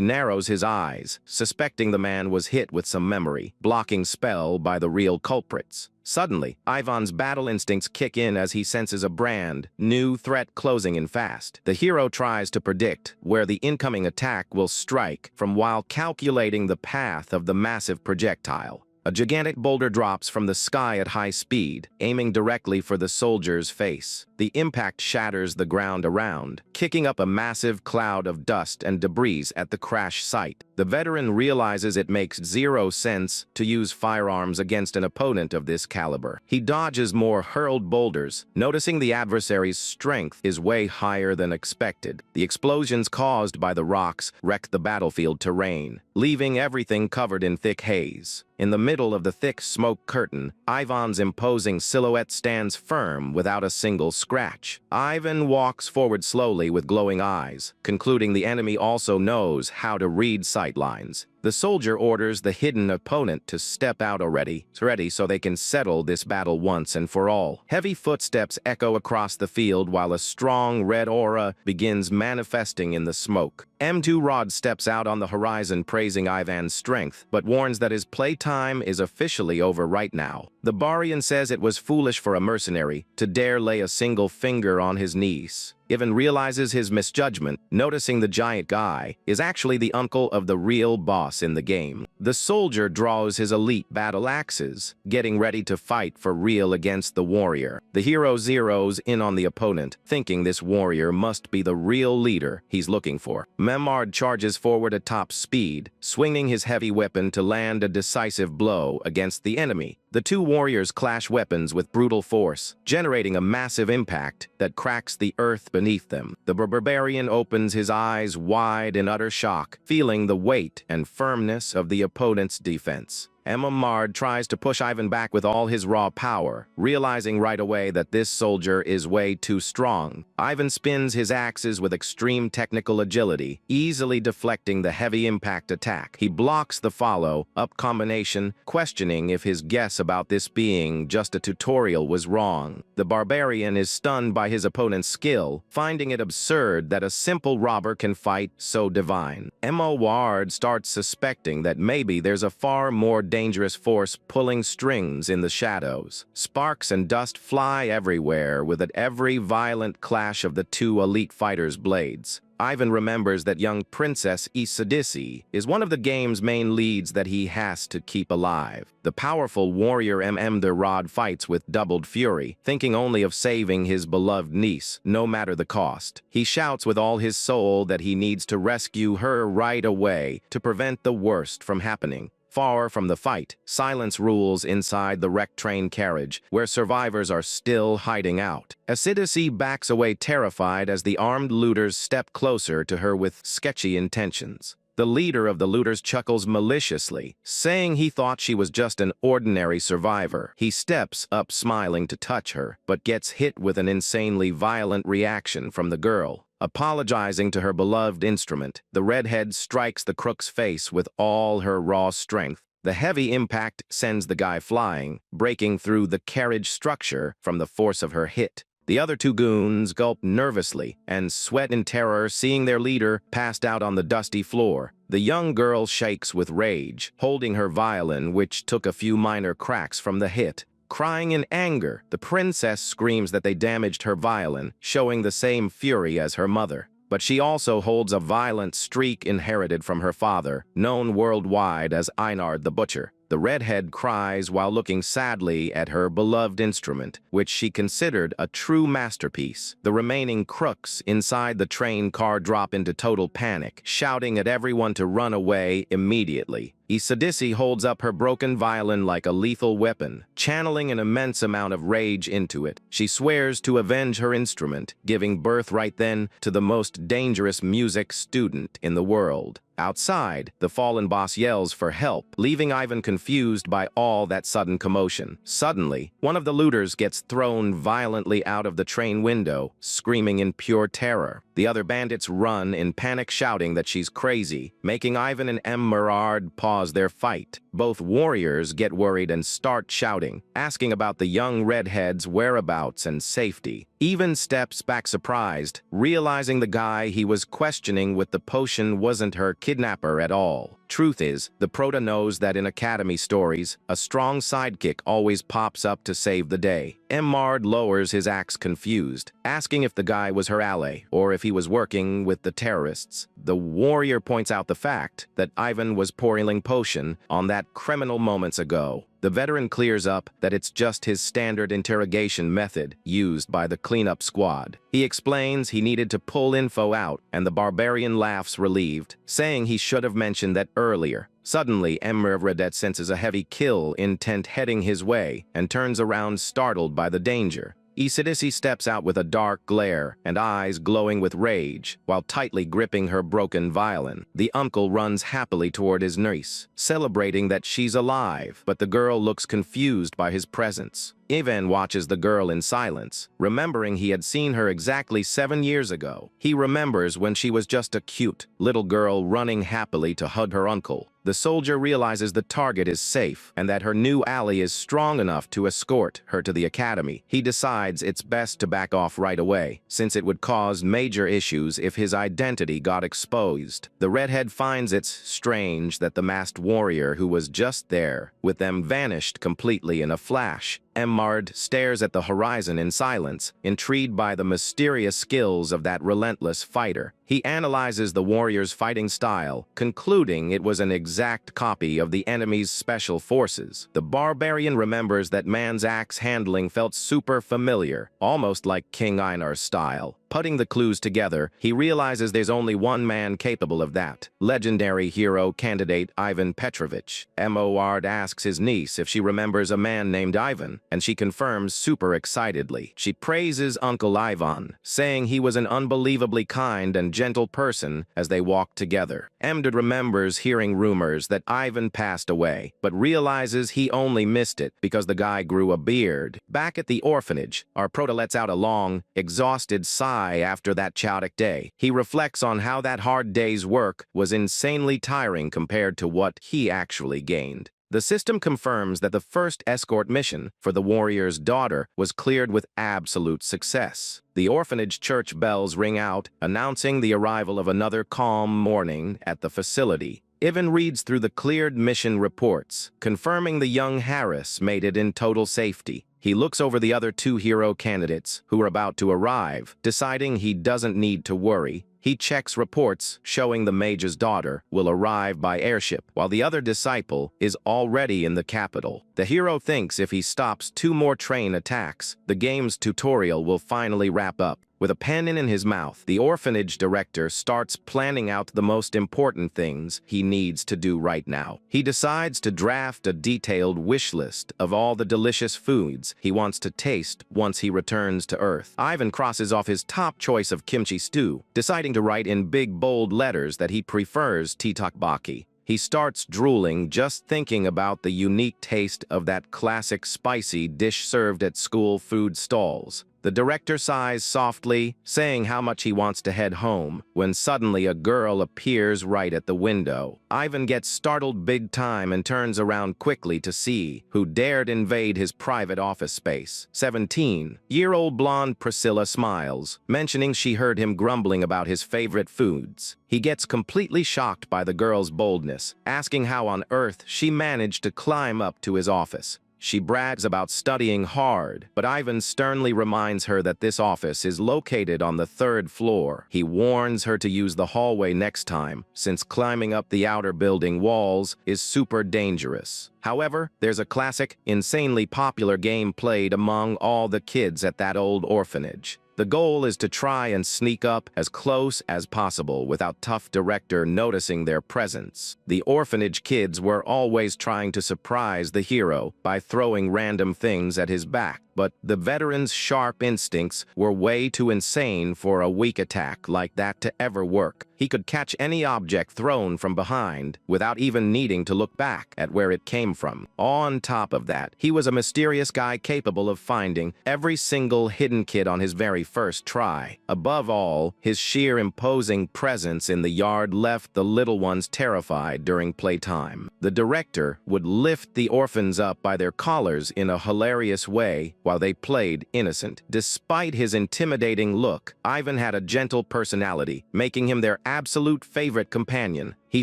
narrows his eyes, suspecting the man was hit with some memory, blocking spell by the real culprits. Suddenly, Ivan's battle instincts kick in as he senses a brand new threat closing in fast. The hero tries to predict where the incoming attack will strike from while calculating the path of the massive projectile. A gigantic boulder drops from the sky at high speed, aiming directly for the soldier's face. The impact shatters the ground around, kicking up a massive cloud of dust and debris at the crash site. The veteran realizes it makes zero sense to use firearms against an opponent of this caliber. He dodges more hurled boulders, noticing the adversary's strength is way higher than expected. The explosions caused by the rocks wreck the battlefield terrain, leaving everything covered in thick haze. In the middle of the thick smoke curtain, Ivan's imposing silhouette stands firm without a single scratch. Ivan walks forward slowly with glowing eyes, concluding the enemy also knows how to read sight lines. The soldier orders the hidden opponent to step out already, so they can settle this battle once and for all. Heavy footsteps echo across the field while a strong red aura begins manifesting in the smoke. M2 Rod steps out on the horizon praising Ivan's strength, but warns that his playtime is officially over right now. The Barian says it was foolish for a mercenary to dare lay a single finger on his niece. Ivan realizes his misjudgment, noticing the giant guy is actually the uncle of the real boss in the game. The soldier draws his elite battle axes, getting ready to fight for real against the warrior. The hero zeroes in on the opponent, thinking this warrior must be the real leader he's looking for. Memard charges forward at top speed, swinging his heavy weapon to land a decisive blow against the enemy. The two warriors clash weapons with brutal force, generating a massive impact that cracks the earth beneath them. The barbarian opens his eyes wide in utter shock, feeling the weight and firmness of the opponent's defense. Memard tries to push Ivan back with all his raw power, realizing right away that this soldier is way too strong. Ivan spins his axes with extreme technical agility, easily deflecting the heavy impact attack. He blocks the follow-up combination, questioning if his guess about this being just a tutorial was wrong. The barbarian is stunned by his opponent's skill, finding it absurd that a simple robber can fight so divine. Ward starts suspecting that maybe there's a far more dangerous force pulling strings in the shadows. Sparks and dust fly everywhere with every violent clash of the two elite fighters' blades. Ivan remembers that young Princess Isadisi is one of the game's main leads that he has to keep alive. The powerful warrior the Rod fights with doubled fury, thinking only of saving his beloved niece, no matter the cost. He shouts with all his soul that he needs to rescue her right away to prevent the worst from happening. Far from the fight, silence rules inside the wrecked train carriage, where survivors are still hiding out. Isadisi backs away terrified as the armed looters step closer to her with sketchy intentions. The leader of the looters chuckles maliciously, saying he thought she was just an ordinary survivor. He steps up smiling to touch her, but gets hit with an insanely violent reaction from the girl. Apologizing to her beloved instrument, the redhead strikes the crook's face with all her raw strength. The heavy impact sends the guy flying, breaking through the carriage structure from the force of her hit. The other two goons gulp nervously and sweat in terror seeing their leader passed out on the dusty floor. The young girl shakes with rage, holding her violin, which took a few minor cracks from the hit. Crying in anger, the princess screams that they damaged her violin, showing the same fury as her mother. But she also holds a violent streak inherited from her father, known worldwide as Einard the Butcher. The redhead cries while looking sadly at her beloved instrument, which she considered a true masterpiece. The remaining crooks inside the train car drop into total panic, shouting at everyone to run away immediately. Isadisi holds up her broken violin like a lethal weapon, channeling an immense amount of rage into it. She swears to avenge her instrument, giving birth right then to the most dangerous music student in the world. Outside, the fallen boss yells for help, leaving Ivan confused by all that sudden commotion. Suddenly, one of the looters gets thrown violently out of the train window, screaming in pure terror. The other bandits run in panic, shouting that she's crazy, making Ivan and Merard pause their fight. Both warriors get worried and start shouting, asking about the young redhead's whereabouts and safety. Ivan steps back surprised, realizing the guy he was questioning with the potion wasn't her kidnapper at all. Truth is, the Prota knows that in Academy stories, a strong sidekick always pops up to save the day. Mard lowers his axe confused, asking if the guy was her ally, or if he was working with the terrorists. The warrior points out the fact that Ivan was pouring potion on that criminal moments ago. The veteran clears up that it's just his standard interrogation method used by the cleanup squad. He explains he needed to pull info out, and the barbarian laughs relieved, saying he should have mentioned that earlier. Suddenly, Emmervedet senses a heavy kill intent heading his way and turns around startled by the danger. Isidisi steps out with a dark glare and eyes glowing with rage while tightly gripping her broken violin. The uncle runs happily toward his niece, celebrating that she's alive, but the girl looks confused by his presence. Ivan watches the girl in silence, remembering he had seen her exactly 7 years ago. He remembers when she was just a cute little girl running happily to hug her uncle. The soldier realizes the target is safe and that her new ally is strong enough to escort her to the academy. He decides it's best to back off right away, since it would cause major issues if his identity got exposed. The redhead finds it strange that the masked warrior who was just there with them vanished completely in a flash. Emmard stares at the horizon in silence, intrigued by the mysterious skills of that relentless fighter. He analyzes the warrior's fighting style, concluding it was an exact copy of the enemy's special forces. The barbarian remembers that man's axe handling felt super familiar, almost like King Einar's style. Putting the clues together, he realizes there's only one man capable of that. Legendary hero candidate Ivan Petrovich. Mord asks his niece if she remembers a man named Ivan, and she confirms super excitedly. She praises Uncle Ivan, saying he was an unbelievably kind and gentle person as they walked together. Emdad remembers hearing rumors that Ivan passed away, but realizes he only missed it because the guy grew a beard. Back at the orphanage, our proto lets out a long, exhausted sigh after that chaotic day. He reflects on how that hard day's work was insanely tiring compared to what he actually gained. The system confirms that the first escort mission for the warrior's daughter was cleared with absolute success. The orphanage church bells ring out, announcing the arrival of another calm morning at the facility. Ivan reads through the cleared mission reports, confirming the young Harris made it in total safety. He looks over the other 2 hero candidates who are about to arrive, deciding he doesn't need to worry. He checks reports showing the mage's daughter will arrive by airship, while the other disciple is already in the capital. The hero thinks if he stops 2 more train attacks, the game's tutorial will finally wrap up. With a pen in his mouth, the orphanage director starts planning out the most important things he needs to do right now. He decides to draft a detailed wish list of all the delicious foods he wants to taste once he returns to Earth. Ivan crosses off his top choice of kimchi stew, deciding to write in big bold letters that he prefers tteokbokki. He starts drooling just thinking about the unique taste of that classic spicy dish served at school food stalls. The director sighs softly, saying how much he wants to head home, when suddenly a girl appears right at the window. Ivan gets startled big time and turns around quickly to see who dared invade his private office space. 17-year-old blonde Priscilla smiles, mentioning she heard him grumbling about his favorite foods. He gets completely shocked by the girl's boldness, asking how on earth she managed to climb up to his office. She brags about studying hard, but Ivan sternly reminds her that this office is located on the 3rd floor. He warns her to use the hallway next time, since climbing up the outer building walls is super dangerous. However, there's a classic, insanely popular game played among all the kids at that old orphanage. The goal is to try and sneak up as close as possible without tough director noticing their presence. The orphanage kids were always trying to surprise the hero by throwing random things at his back, but the veteran's sharp instincts were way too insane for a weak attack like that to ever work. He could catch any object thrown from behind without even needing to look back at where it came from. On top of that, he was a mysterious guy capable of finding every single hidden kid on his very first try. Above all, his sheer imposing presence in the yard left the little ones terrified during playtime. The director would lift the orphans up by their collars in a hilarious way while they played innocent. Despite his intimidating look, Ivan had a gentle personality, making him their absolute favorite companion. He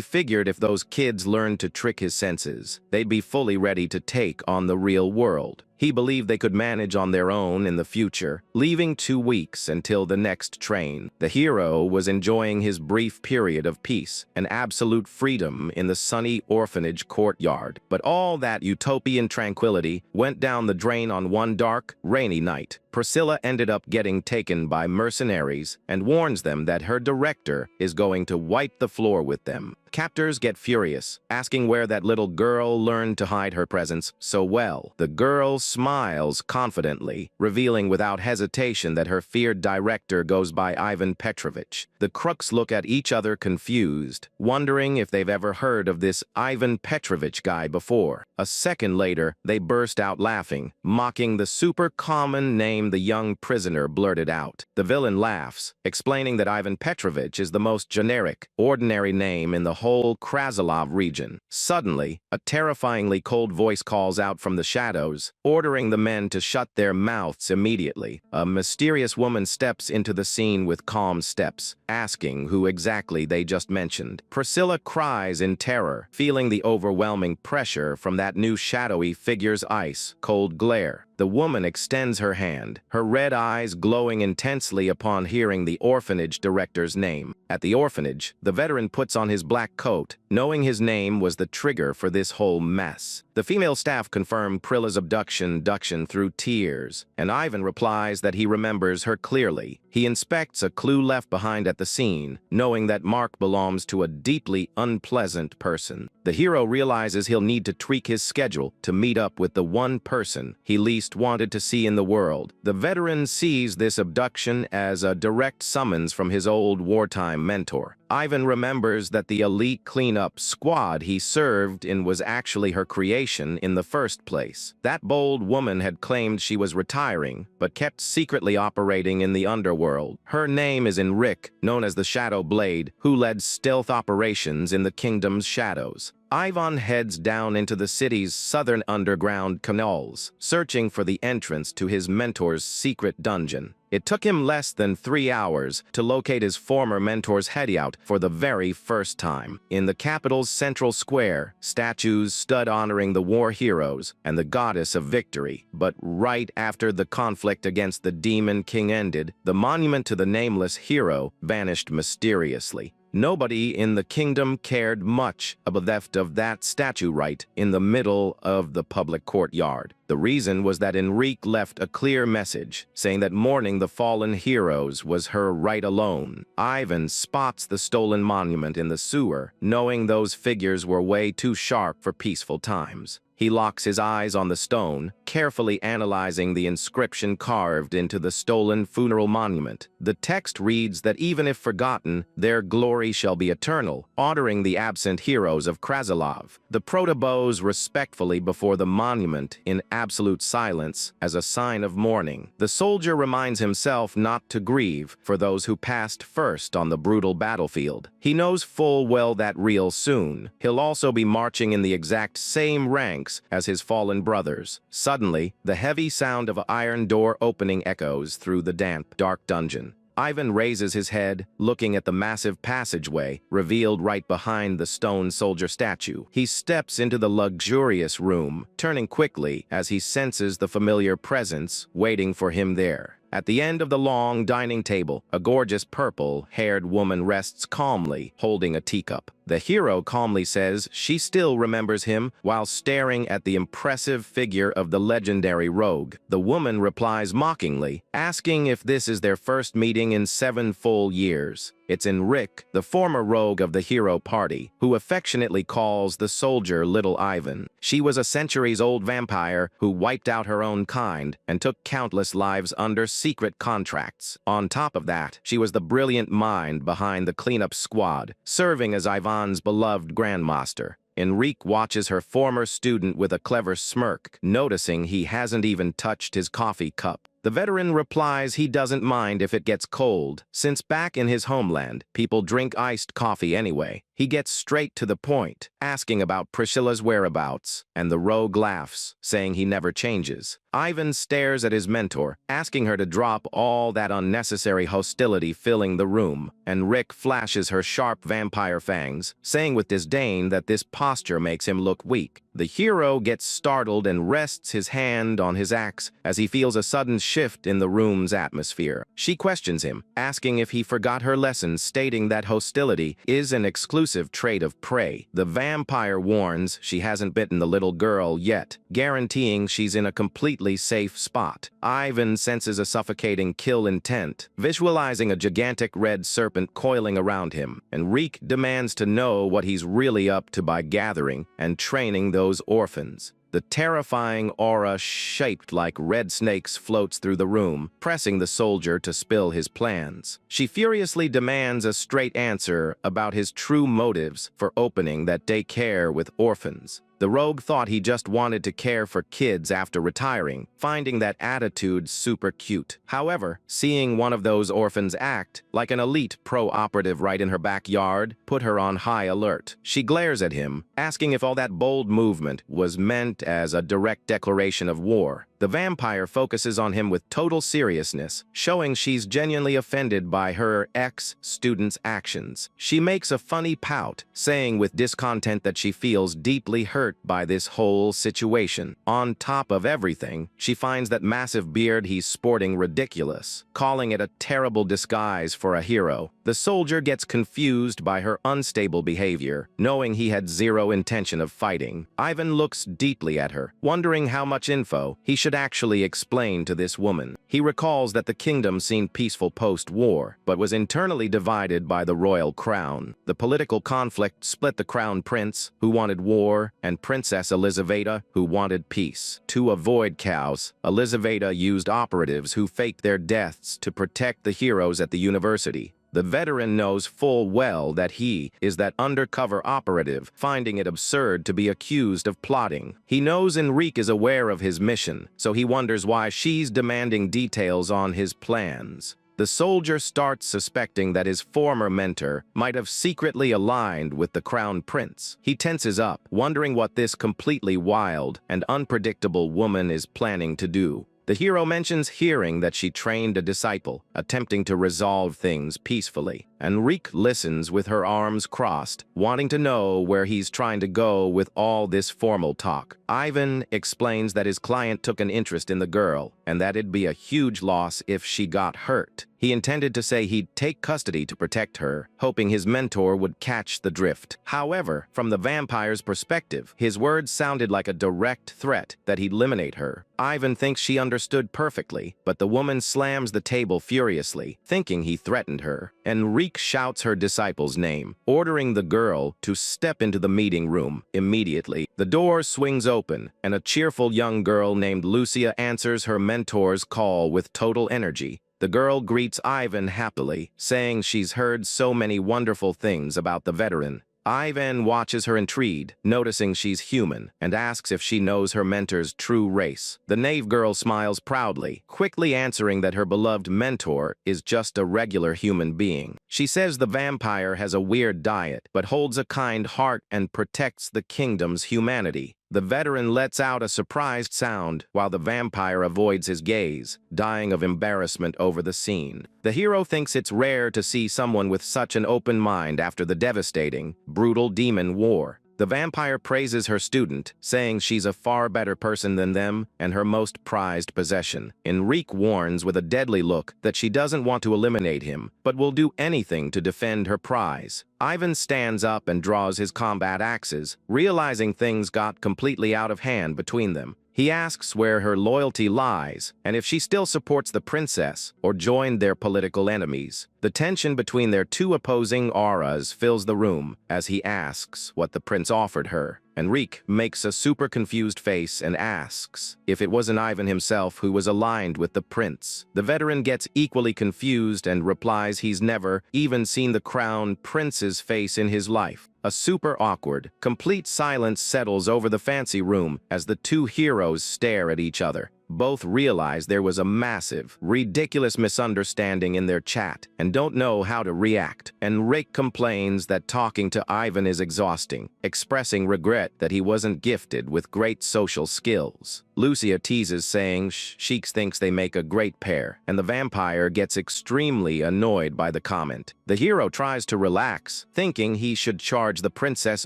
figured if those kids learned to trick his senses, they'd be fully ready to take on the real world. He believed they could manage on their own in the future, leaving 2 weeks until the next train. The hero was enjoying his brief period of peace and absolute freedom in the sunny orphanage courtyard. But all that utopian tranquility went down the drain on one dark, rainy night. Priscilla ended up getting taken by mercenaries and warns them that her director is going to wipe the floor with them. Captors get furious, asking where that little girl learned to hide her presence so well. The girl smiles confidently, revealing without hesitation that her feared director goes by Ivan Petrovich. The crooks look at each other confused, wondering if they've ever heard of this Ivan Petrovich guy before. A second later, they burst out laughing, mocking the super common name the young prisoner blurted out. The villain laughs, explaining that Ivan Petrovich is the most generic, ordinary name in the whole Krasnov region. Suddenly, a terrifyingly cold voice calls out from the shadows, ordering the men to shut their mouths immediately. A mysterious woman steps into the scene with calm steps, asking who exactly they just mentioned. Priscilla cries in terror, feeling the overwhelming pressure from that new shadowy figure's ice-cold glare. The woman extends her hand, her red eyes glowing intensely upon hearing the orphanage director's name. At the orphanage, the veteran puts on his black coat, knowing his name was the trigger for this whole mess. The female staff confirm Prilla's abduction through tears, and Ivan replies that he remembers her clearly. He inspects a clue left behind at the scene, knowing that Mark belongs to a deeply unpleasant person. The hero realizes he'll need to tweak his schedule to meet up with the one person he least wanted to see in the world. The veteran sees this abduction as a direct summons from his old wartime mentor. Ivan remembers that the elite cleanup squad he served in was actually her creation in the first place. That bold woman had claimed she was retiring, but kept secretly operating in the underworld. Her name is Enric, known as the Shadow Blade, who led stealth operations in the kingdom's shadows. Ivan heads down into the city's southern underground canals, searching for the entrance to his mentor's secret dungeon. It took him less than 3 hours to locate his former mentor's hideout for the very first time. In the capital's central square, statues stood honoring the war heroes and the goddess of victory. But right after the conflict against the Demon King ended, the monument to the nameless hero vanished mysteriously. Nobody in the kingdom cared much about the theft of that statue right in the middle of the public courtyard. The reason was that Enrique left a clear message, saying that mourning the fallen heroes was her right alone. Ivan spots the stolen monument in the sewer, knowing those figures were way too sharp for peaceful times. He locks his eyes on the stone, carefully analyzing the inscription carved into the stolen funeral monument. The text reads that even if forgotten, their glory shall be eternal, honoring the absent heroes of Krasnov. The proto bows respectfully before the monument in absolute silence as a sign of mourning. The soldier reminds himself not to grieve for those who passed first on the brutal battlefield. He knows full well that real soon, he'll also be marching in the exact same ranks as his fallen brothers. Suddenly, the heavy sound of an iron door opening echoes through the damp, dark dungeon. Ivan raises his head, looking at the massive passageway revealed right behind the stone soldier statue. He steps into the luxurious room, turning quickly as he senses the familiar presence waiting for him there. At the end of the long dining table, a gorgeous purple-haired woman rests calmly, holding a teacup. The hero calmly says she still remembers him while staring at the impressive figure of the legendary rogue. The woman replies mockingly, asking if this is their first meeting in 7 full years. It's Enric, the former rogue of the hero party, who affectionately calls the soldier Little Ivan. She was a centuries-old vampire who wiped out her own kind and took countless lives under secret contracts. On top of that, she was the brilliant mind behind the cleanup squad, serving as Ivan's beloved grandmaster. Enrique watches her former student with a clever smirk, noticing he hasn't even touched his coffee cup. The veteran replies he doesn't mind if it gets cold, since back in his homeland, people drink iced coffee anyway. He gets straight to the point, asking about Priscilla's whereabouts, and the rogue laughs, saying he never changes. Ivan stares at his mentor, asking her to drop all that unnecessary hostility filling the room, and Rick flashes her sharp vampire fangs, saying with disdain that this posture makes him look weak. The hero gets startled and rests his hand on his axe as he feels a sudden shift in the room's atmosphere. She questions him, asking if he forgot her lessons, stating that hostility is an exclusive trait of prey. The vampire warns she hasn't bitten the little girl yet, guaranteeing she's in a completely safe spot. Ivan senses a suffocating kill intent, visualizing a gigantic red serpent coiling around him, and Reek demands to know what he's really up to by gathering and training those orphans. The terrifying aura shaped like red snakes floats through the room, pressing the soldier to spill his plans. She furiously demands a straight answer about his true motives for opening that daycare with orphans. The rogue thought he just wanted to care for kids after retiring, finding that attitude super cute. However, seeing one of those orphans act like an elite pro-operative right in her backyard put her on high alert. She glares at him, asking if all that bold movement was meant as a direct declaration of war. The vampire focuses on him with total seriousness, showing she's genuinely offended by her ex-student's actions. She makes a funny pout, saying with discontent that she feels deeply hurt by this whole situation. On top of everything, she finds that massive beard he's sporting ridiculous, calling it a terrible disguise for a hero. The soldier gets confused by her unstable behavior, knowing he had zero intention of fighting. Ivan looks deeply at her, wondering how much info he should actually explain to this woman. He recalls that the kingdom seemed peaceful post-war, but was internally divided by the royal crown. The political conflict split the crown prince, who wanted war, and Princess Elizaveta, who wanted peace. To avoid chaos, Elizaveta used operatives who faked their deaths to protect the heroes at the university. The veteran knows full well that he is that undercover operative, finding it absurd to be accused of plotting. He knows Enrique is aware of his mission, so he wonders why she's demanding details on his plans. The soldier starts suspecting that his former mentor might have secretly aligned with the crown prince. He tenses up, wondering what this completely wild and unpredictable woman is planning to do. The hero mentions hearing that she trained a disciple, attempting to resolve things peacefully. Enrique listens with her arms crossed, wanting to know where he's trying to go with all this formal talk. Ivan explains that his client took an interest in the girl, and that it'd be a huge loss if she got hurt. He intended to say he'd take custody to protect her, hoping his mentor would catch the drift. However, from the vampire's perspective, his words sounded like a direct threat that he'd eliminate her. Ivan thinks she understood perfectly, but the woman slams the table furiously, thinking he threatened her. Enrique shouts her disciple's name, ordering the girl to step into the meeting room immediately. The door swings open, and a cheerful young girl named Lucia answers her mentor's call with total energy. The girl greets Ivan happily, saying she's heard so many wonderful things about the veteran. Ivan watches her intrigued, noticing she's human, and asks if she knows her mentor's true race. The knave girl smiles proudly, quickly answering that her beloved mentor is just a regular human being. She says the vampire has a weird diet, but holds a kind heart and protects the kingdom's humanity. The veteran lets out a surprised sound while the vampire avoids his gaze, dying of embarrassment over the scene. The hero thinks it's rare to see someone with such an open mind after the devastating, brutal demon war. The vampire praises her student, saying she's a far better person than them and her most prized possession. Enrique warns with a deadly look that she doesn't want to eliminate him, but will do anything to defend her prize. Ivan stands up and draws his combat axes, realizing things got completely out of hand between them. He asks where her loyalty lies, and if she still supports the princess or joined their political enemies. The tension between their two opposing auras fills the room as he asks what the prince offered her. Enrique makes a super confused face and asks if it wasn't Ivan himself who was aligned with the prince. The veteran gets equally confused and replies he's never even seen the crown prince's face in his life. A super awkward, complete silence settles over the fancy room as the two heroes stare at each other. both realize there was a massive, ridiculous misunderstanding in their chat and don't know how to react. And Rick complains that talking to Ivan is exhausting, expressing regret that he wasn't gifted with great social skills. Lucia teases, saying Sheik thinks they make a great pair, and the vampire gets extremely annoyed by the comment. The hero tries to relax, thinking he should charge the princess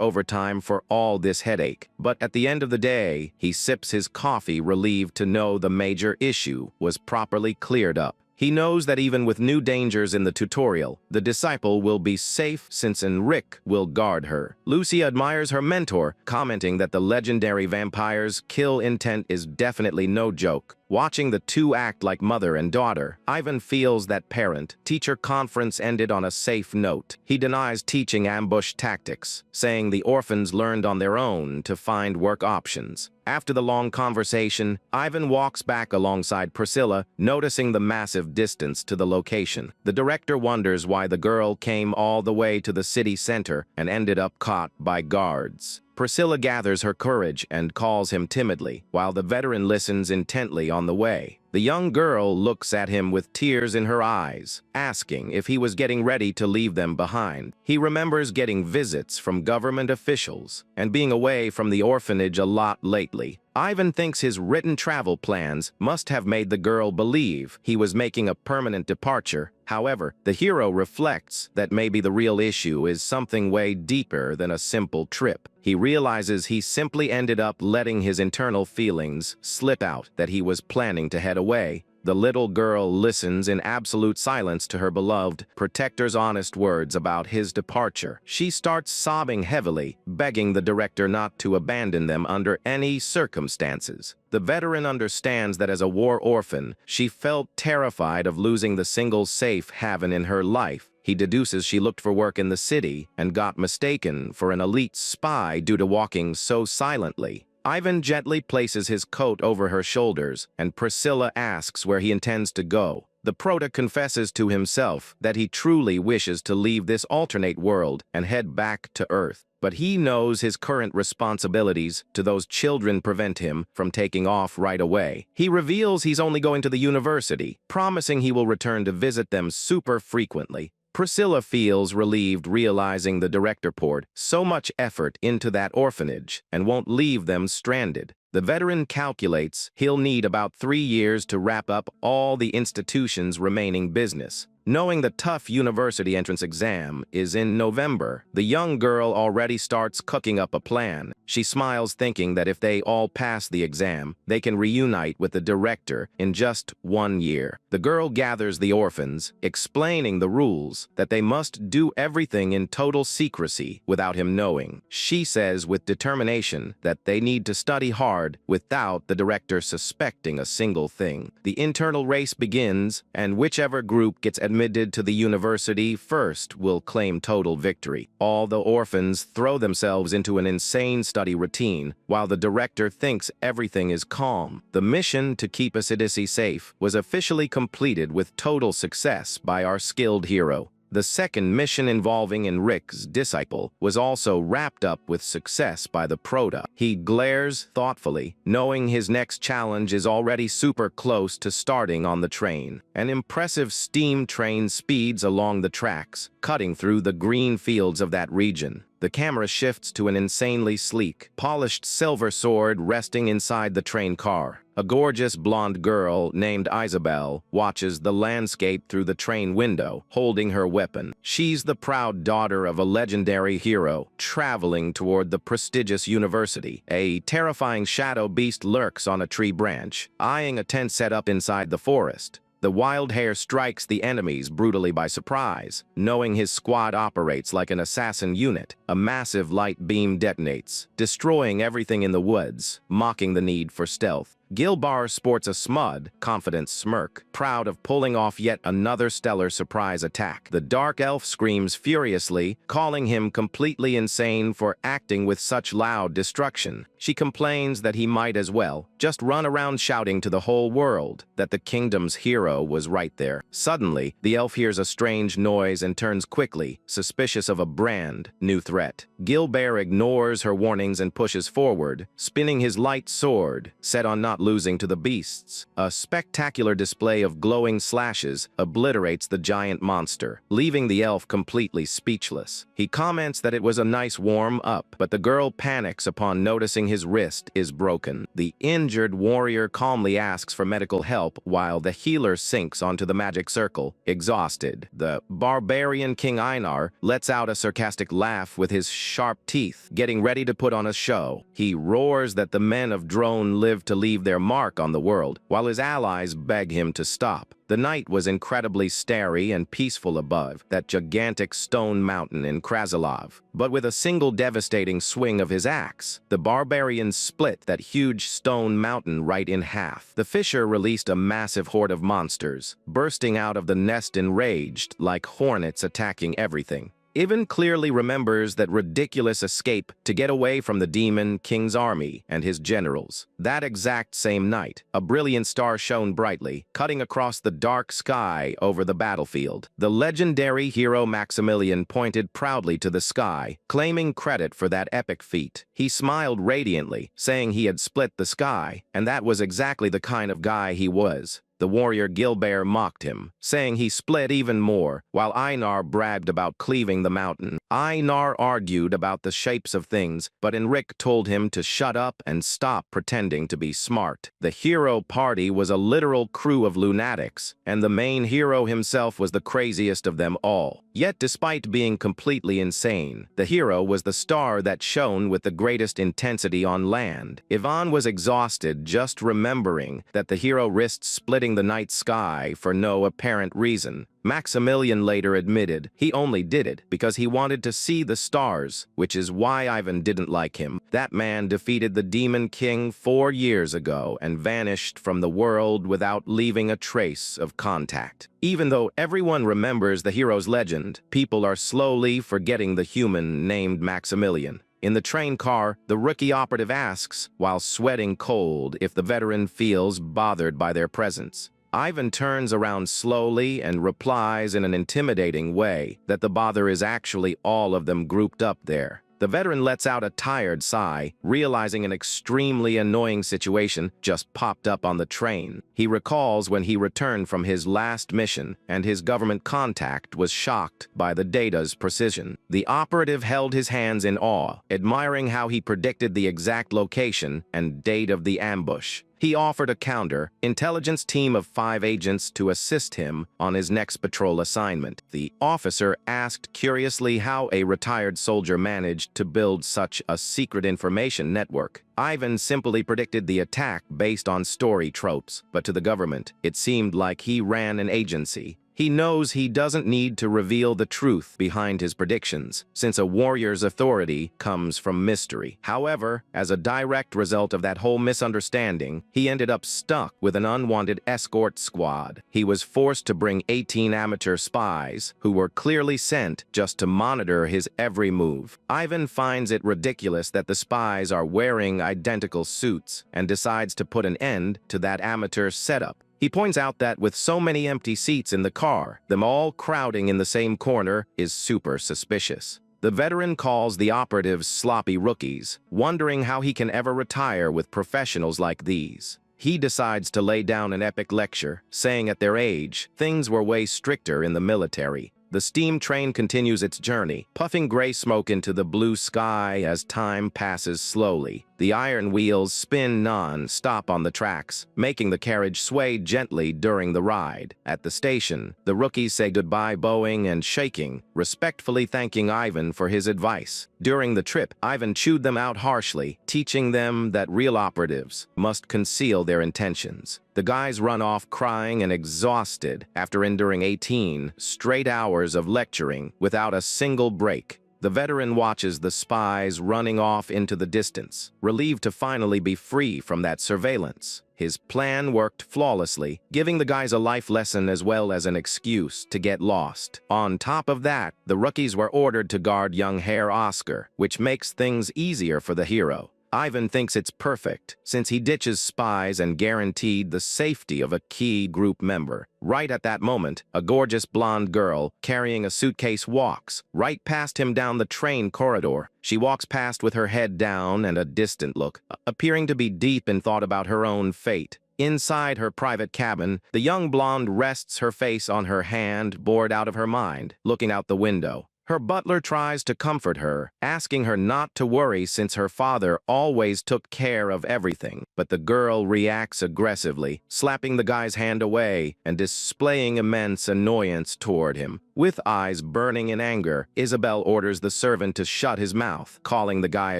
overtime for all this headache. But at the end of the day, he sips his coffee, relieved to know the major issue was properly cleared up. He knows that even with new dangers in the tutorial, the disciple will be safe since Rick will guard her. Lucy admires her mentor, commenting that the legendary vampire's kill intent is definitely no joke. Watching the two act like mother and daughter, Ivan feels that parent-teacher conference ended on a safe note. He denies teaching ambush tactics, saying the orphans learned on their own to find work options. After the long conversation, Ivan walks back alongside Priscilla, noticing the massive distance to the location. The director wonders why the girl came all the way to the city center and ended up caught by guards. Priscilla gathers her courage and calls him timidly, while the veteran listens intently on the way. The young girl looks at him with tears in her eyes, asking if he was getting ready to leave them behind. He remembers getting visits from government officials and being away from the orphanage a lot lately. Ivan thinks his written travel plans must have made the girl believe he was making a permanent departure. However, the hero reflects that maybe the real issue is something way deeper than a simple trip. He realizes he simply ended up letting his internal feelings slip out, that he was planning to head away. The little girl listens in absolute silence to her beloved protector's honest words about his departure. She starts sobbing heavily, begging the director not to abandon them under any circumstances. The veteran understands that as a war orphan, she felt terrified of losing the single safe haven in her life. He deduces she looked for work in the city and got mistaken for an elite spy due to walking so silently. Ivan gently places his coat over her shoulders, and Priscilla asks where he intends to go. The prota confesses to himself that he truly wishes to leave this alternate world and head back to Earth. But he knows his current responsibilities to those children prevent him from taking off right away. He reveals he's only going to the university, promising he will return to visit them super frequently. Priscilla feels relieved, realizing the director poured so much effort into that orphanage and won't leave them stranded. The veteran calculates he'll need about 3 years to wrap up all the institution's remaining business. Knowing the tough university entrance exam is in November, the young girl already starts cooking up a plan. She smiles, thinking that if they all pass the exam, they can reunite with the director in just 1 year. The girl gathers the orphans, explaining the rules, that they must do everything in total secrecy without him knowing. She says with determination that they need to study hard without the director suspecting a single thing. The internal race begins, and whichever group gets admitted to the university first will claim total victory. All the orphans throw themselves into an insane study routine, while the director thinks everything is calm. The mission to keep Acidity safe was officially completed with total success by our skilled hero. The second mission, involving Rick's disciple, was also wrapped up with success by the prota. He glares thoughtfully, knowing his next challenge is already super close to starting on the train. An impressive steam train speeds along the tracks, cutting through the green fields of that region. The camera shifts to an insanely sleek, polished silver sword resting inside the train car. A gorgeous blonde girl named Isabel watches the landscape through the train window, holding her weapon. She's the proud daughter of a legendary hero, traveling toward the prestigious university. A terrifying shadow beast lurks on a tree branch, eyeing a tent set up inside the forest. The wild hare strikes the enemies brutally by surprise. Knowing his squad operates like an assassin unit, a massive light beam detonates, destroying everything in the woods, mocking the need for stealth. Gilbar sports a smug, confident smirk, proud of pulling off yet another stellar surprise attack. The dark elf screams furiously, calling him completely insane for acting with such loud destruction. She complains that he might as well just run around shouting to the whole world that the kingdom's hero was right there. Suddenly, the elf hears a strange noise and turns quickly, suspicious of a brand new threat. Gilbert ignores her warnings and pushes forward, spinning his light sword, set on not losing to the beasts. A spectacular display of glowing slashes obliterates the giant monster, leaving the elf completely speechless. He comments that it was a nice warm-up, but the girl panics upon noticing his wrist is broken. The injured warrior calmly asks for medical help while the healer sinks onto the magic circle, exhausted. The barbarian King Einar lets out a sarcastic laugh with his sharp teeth, getting ready to put on a show. He roars that the men of Drone live to leave their mark on the world, while his allies beg him to stop. The night was incredibly starry and peaceful above that gigantic stone mountain in Krasilov. But with a single devastating swing of his axe, the barbarian split that huge stone mountain right in half. The fisher released a massive horde of monsters, bursting out of the nest enraged like hornets attacking everything. Ivan clearly remembers that ridiculous escape to get away from the demon king's army and his generals. That exact same night, a brilliant star shone brightly, cutting across the dark sky over the battlefield. The legendary hero Maximilian pointed proudly to the sky, claiming credit for that epic feat. He smiled radiantly, saying he had split the sky, and that was exactly the kind of guy he was. The warrior Gilbert mocked him, saying he split even more, while Einar bragged about cleaving the mountain. Einar argued about the shapes of things, but Enric told him to shut up and stop pretending to be smart. The hero party was a literal crew of lunatics, and the main hero himself was the craziest of them all. Yet despite being completely insane, the hero was the star that shone with the greatest intensity on land. Ivan was exhausted just remembering that the hero risked splitting the night sky for no apparent reason. Maximilian later admitted he only did it because he wanted to see the stars, which is why Ivan didn't like him. That man defeated the Demon King 4 years ago and vanished from the world without leaving a trace of contact. Even though everyone remembers the hero's legend, people are slowly forgetting the human named Maximilian. In the train car, the rookie operative asks, while sweating cold, if the veteran feels bothered by their presence. Ivan turns around slowly and replies in an intimidating way that the bother is actually all of them grouped up there. The veteran lets out a tired sigh, realizing an extremely annoying situation just popped up on the train. He recalls when he returned from his last mission, and his government contact was shocked by the data's precision. The operative held his hands in awe, admiring how he predicted the exact location and date of the ambush. He offered a counter-intelligence team of 5 agents to assist him on his next patrol assignment. The officer asked curiously how a retired soldier managed to build such a secret information network. Ivan simply predicted the attack based on story tropes, but to the government, it seemed like he ran an agency. He knows he doesn't need to reveal the truth behind his predictions, since a warrior's authority comes from mystery. However, as a direct result of that whole misunderstanding, he ended up stuck with an unwanted escort squad. He was forced to bring 18 amateur spies, who were clearly sent just to monitor his every move. Ivan finds it ridiculous that the spies are wearing identical suits, and decides to put an end to that amateur setup. He points out that with so many empty seats in the car, them all crowding in the same corner is super suspicious. The veteran calls the operatives sloppy rookies, wondering how he can ever retire with professionals like these. He decides to lay down an epic lecture, saying at their age, things were way stricter in the military. The steam train continues its journey, puffing gray smoke into the blue sky as time passes slowly. The iron wheels spin non-stop on the tracks, making the carriage sway gently during the ride. At the station, the rookies say goodbye, bowing and shaking, respectfully thanking Ivan for his advice. During the trip, Ivan chewed them out harshly, teaching them that real operatives must conceal their intentions. The guys run off crying and exhausted after enduring 18 straight hours of lecturing without a single break. The veteran watches the spies running off into the distance, relieved to finally be free from that surveillance. His plan worked flawlessly, giving the guys a life lesson as well as an excuse to get lost. On top of that, the rookies were ordered to guard young Herr Oscar, which makes things easier for the hero. Ivan thinks it's perfect, since he ditches spies and guaranteed the safety of a key group member. Right at that moment, a gorgeous blonde girl carrying a suitcase walks right past him down the train corridor. She walks past with her head down and a distant look, appearing to be deep in thought about her own fate. Inside her private cabin, the young blonde rests her face on her hand, bored out of her mind, looking out the window. Her butler tries to comfort her, asking her not to worry since her father always took care of everything. But the girl reacts aggressively, slapping the guy's hand away and displaying immense annoyance toward him. With eyes burning in anger, Isabel orders the servant to shut his mouth, calling the guy a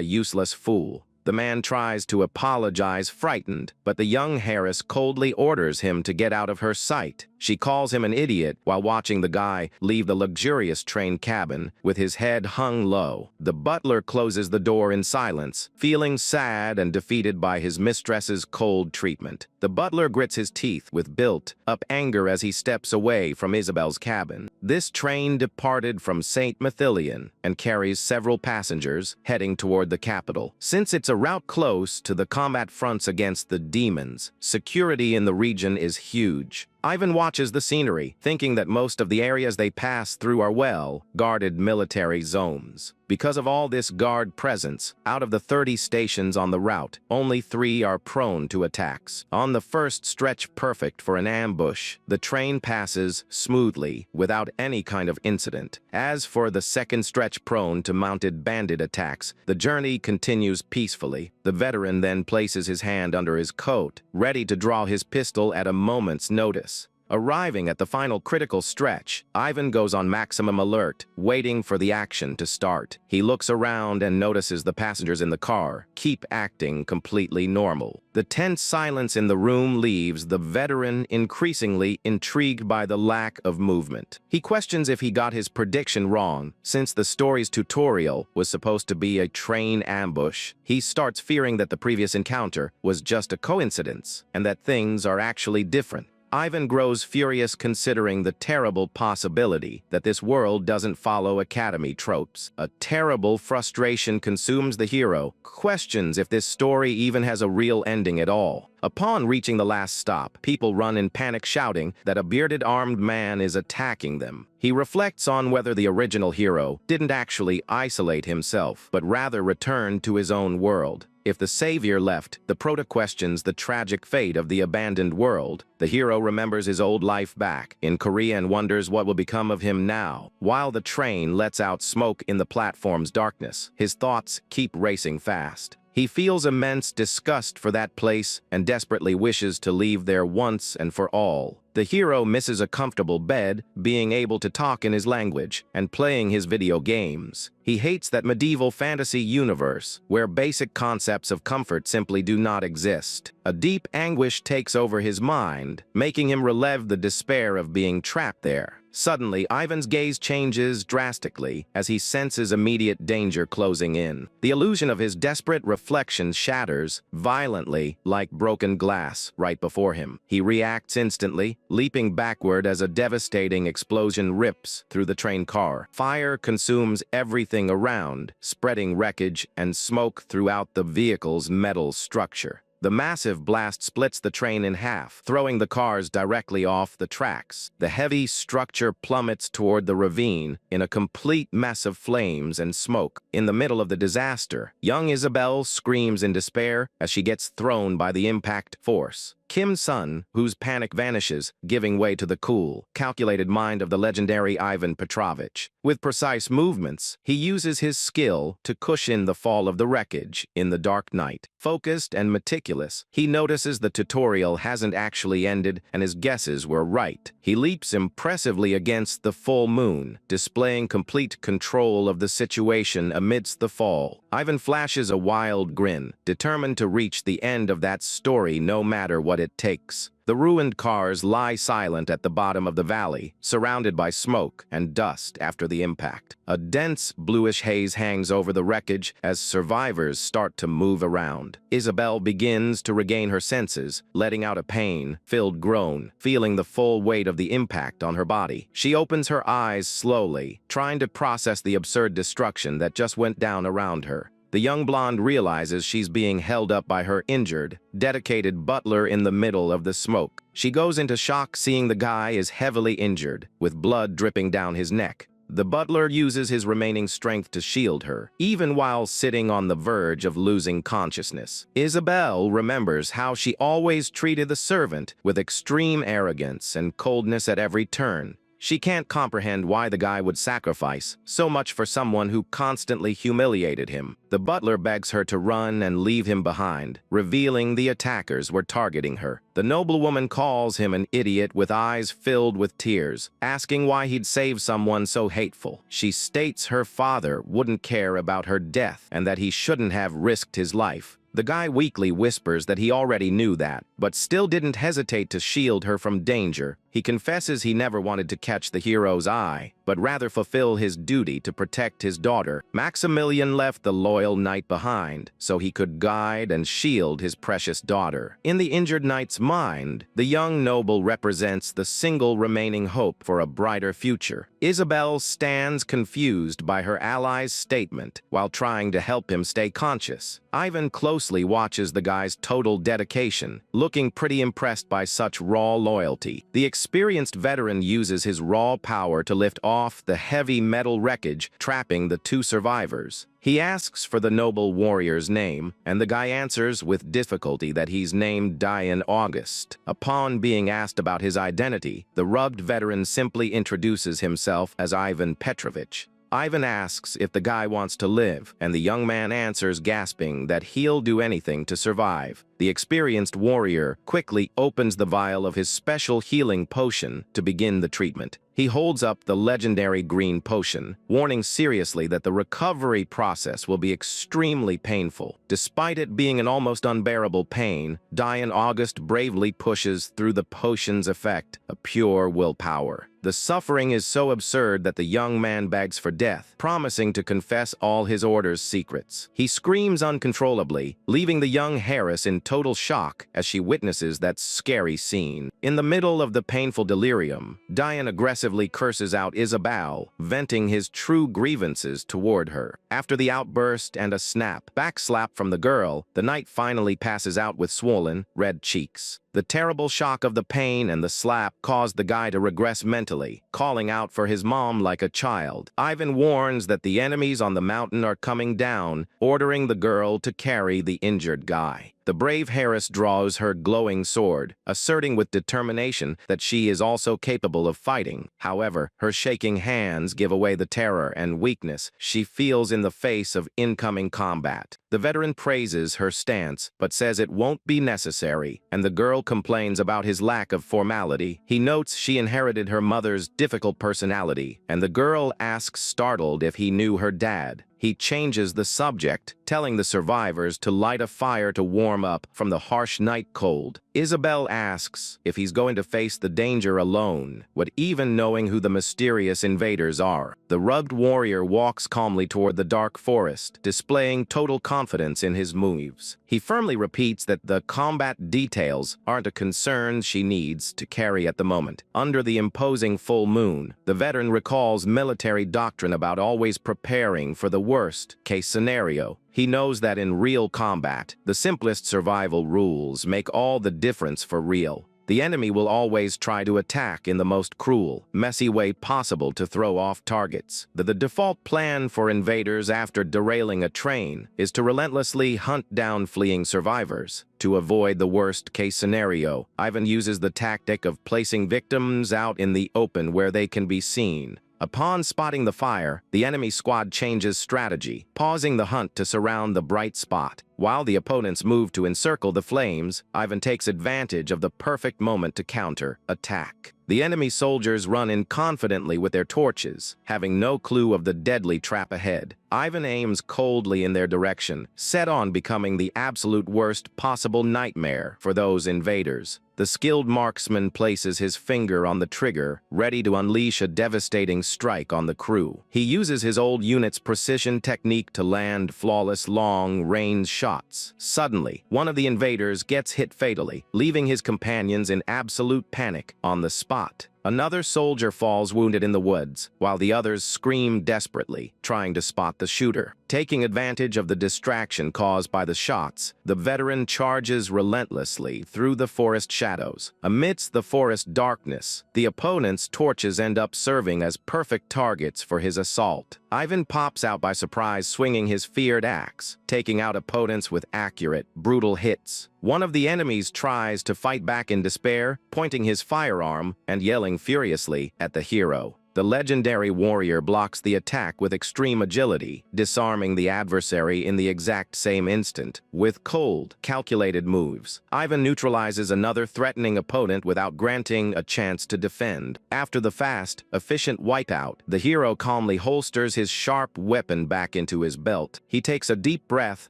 useless fool. The man tries to apologize, frightened, but the young heiress coldly orders him to get out of her sight. She calls him an idiot while watching the guy leave the luxurious train cabin with his head hung low. The butler closes the door in silence, feeling sad and defeated by his mistress's cold treatment. The butler grits his teeth with built-up anger as he steps away from Isabel's cabin. This train departed from St. Mathilion and carries several passengers heading toward the capital. Since it's a route close to the combat fronts against the demons, security in the region is huge. Ivan watches the scenery, thinking that most of the areas they pass through are well-guarded military zones. Because of all this guard presence, out of the 30 stations on the route, only 3 are prone to attacks. On the first stretch perfect for an ambush, the train passes smoothly, without any kind of incident. As for the second stretch prone to mounted bandit attacks, the journey continues peacefully. The veteran then places his hand under his coat, ready to draw his pistol at a moment's notice. Arriving at the final critical stretch, Ivan goes on maximum alert, waiting for the action to start. He looks around and notices the passengers in the car keep acting completely normal. The tense silence in the room leaves the veteran increasingly intrigued by the lack of movement. He questions if he got his prediction wrong, since the story's tutorial was supposed to be a train ambush. He starts fearing that the previous encounter was just a coincidence, and that things are actually different. Ivan grows furious considering the terrible possibility that this world doesn't follow academy tropes. A terrible frustration consumes the hero, questions if this story even has a real ending at all. Upon reaching the last stop, people run in panic shouting that a bearded armed man is attacking them. He reflects on whether the original hero didn't actually isolate himself, but rather returned to his own world. If the savior left, the prota questions the tragic fate of the abandoned world. The hero remembers his old life back in Korea and wonders what will become of him now. While the train lets out smoke in the platform's darkness, his thoughts keep racing fast. He feels immense disgust for that place and desperately wishes to leave there once and for all. The hero misses a comfortable bed, being able to talk in his language, and playing his video games. He hates that medieval fantasy universe, where basic concepts of comfort simply do not exist. A deep anguish takes over his mind, making him relive the despair of being trapped there. Suddenly, Ivan's gaze changes drastically as he senses immediate danger closing in. The illusion of his desperate reflection shatters violently like broken glass right before him. He reacts instantly, leaping backward as a devastating explosion rips through the train car. Fire consumes everything around, spreading wreckage and smoke throughout the vehicle's metal structure. The massive blast splits the train in half, throwing the cars directly off the tracks. The heavy structure plummets toward the ravine in a complete mess of flames and smoke. In the middle of the disaster, young Isabel screams in despair as she gets thrown by the impact force. Kim's son, whose panic vanishes, giving way to the cool, calculated mind of the legendary Ivan Petrovich. With precise movements, he uses his skill to cushion the fall of the wreckage in the dark night. Focused and meticulous, he notices the tutorial hasn't actually ended and his guesses were right. He leaps impressively against the full moon, displaying complete control of the situation amidst the fall. Ivan flashes a wild grin, determined to reach the end of that story no matter what it takes. The ruined cars lie silent at the bottom of the valley, surrounded by smoke and dust after the impact. A dense bluish haze hangs over the wreckage as survivors start to move around. Isabel begins to regain her senses, letting out a pain-filled groan, feeling the full weight of the impact on her body. She opens her eyes slowly, trying to process the absurd destruction that just went down around her. the young blonde realizes she's being held up by her injured, dedicated butler in the middle of the smoke. She goes into shock seeing the guy is heavily injured, with blood dripping down his neck. The butler uses his remaining strength to shield her, even while sitting on the verge of losing consciousness. Isabel remembers how she always treated the servant with extreme arrogance and coldness at every turn. She can't comprehend why the guy would sacrifice so much for someone who constantly humiliated him. The butler begs her to run and leave him behind, revealing the attackers were targeting her. The noblewoman calls him an idiot with eyes filled with tears, asking why he'd save someone so hateful. She states her father wouldn't care about her death and that he shouldn't have risked his life. The guy weakly whispers that he already knew that, but still didn't hesitate to shield her from danger. He confesses he never wanted to catch the hero's eye, but rather fulfill his duty to protect his daughter. Maximilian left the loyal knight behind, so he could guide and shield his precious daughter. In the injured knight's mind, the young noble represents the single remaining hope for a brighter future. Isabel stands confused by her ally's statement while trying to help him stay conscious. Ivan closely watches the guy's total dedication, looking pretty impressed by such raw loyalty. The experienced veteran uses his raw power to lift off the heavy metal wreckage, trapping the two survivors. He asks for the noble warrior's name, and the guy answers with difficulty that he's named Dian August. Upon being asked about his identity, the rubbed veteran simply introduces himself as Ivan Petrovich. Ivan asks if the guy wants to live, and the young man answers, gasping that he'll do anything to survive. The experienced warrior quickly opens the vial of his special healing potion to begin the treatment. He holds up the legendary green potion, warning seriously that the recovery process will be extremely painful. Despite it being an almost unbearable pain, Dian August bravely pushes through the potion's effect, a pure willpower. The suffering is so absurd that the young man begs for death, promising to confess all his order's secrets. He screams uncontrollably, leaving the young Harris in total shock as she witnesses that scary scene. In the middle of the painful delirium, Dian aggressively curses out Isabel, venting his true grievances toward her. After the outburst and a backslap from the girl, the knight finally passes out with swollen, red cheeks. The terrible shock of the pain and the slap caused the guy to regress mentally, calling out for his mom like a child. Ivan warns that the enemies on the mountain are coming down, ordering the girl to carry the injured guy. The brave Harris draws her glowing sword, asserting with determination that she is also capable of fighting. However, her shaking hands give away the terror and weakness she feels in the face of incoming combat. The veteran praises her stance, but says it won't be necessary, and the girl complains about his lack of formality. He notes she inherited her mother's difficult personality, and the girl asks startled if he knew her dad. He changes the subject, telling the survivors to light a fire to warm up from the harsh night cold. Isabel asks if he's going to face the danger alone, without even knowing who the mysterious invaders are. The rubbed warrior walks calmly toward the dark forest, displaying total confidence in his moves. He firmly repeats that the combat details aren't a concern she needs to carry at the moment. Under the imposing full moon, the veteran recalls military doctrine about always preparing for the worst-case scenario. He knows that in real combat, the simplest survival rules make all the difference for real. The enemy will always try to attack in the most cruel, messy way possible to throw off targets. The default plan for invaders after derailing a train is to relentlessly hunt down fleeing survivors. To avoid the worst-case scenario, Ivan uses the tactic of placing victims out in the open where they can be seen. Upon spotting the fire, the enemy squad changes strategy, pausing the hunt to surround the bright spot. While the opponents move to encircle the flames, Ivan takes advantage of the perfect moment to counter-attack. The enemy soldiers run in confidently with their torches, having no clue of the deadly trap ahead. Ivan aims coldly in their direction, set on becoming the absolute worst possible nightmare for those invaders. The skilled marksman places his finger on the trigger, ready to unleash a devastating strike on the crew. He uses his old unit's precision technique to land flawless long-range shots. Suddenly, one of the invaders gets hit fatally, leaving his companions in absolute panic on the spot. Another soldier falls wounded in the woods, while the others scream desperately, trying to spot the shooter. Taking advantage of the distraction caused by the shots, the veteran charges relentlessly through the forest shadows. Amidst the forest darkness, the opponent's torches end up serving as perfect targets for his assault. Ivan pops out by surprise swinging his feared axe, taking out opponents with accurate, brutal hits. One of the enemies tries to fight back in despair, pointing his firearm and yelling furiously at the hero. The legendary warrior blocks the attack with extreme agility, disarming the adversary in the exact same instant. With cold, calculated moves, Ivan neutralizes another threatening opponent without granting a chance to defend. After the fast, efficient wipeout, the hero calmly holsters his sharp weapon back into his belt. He takes a deep breath,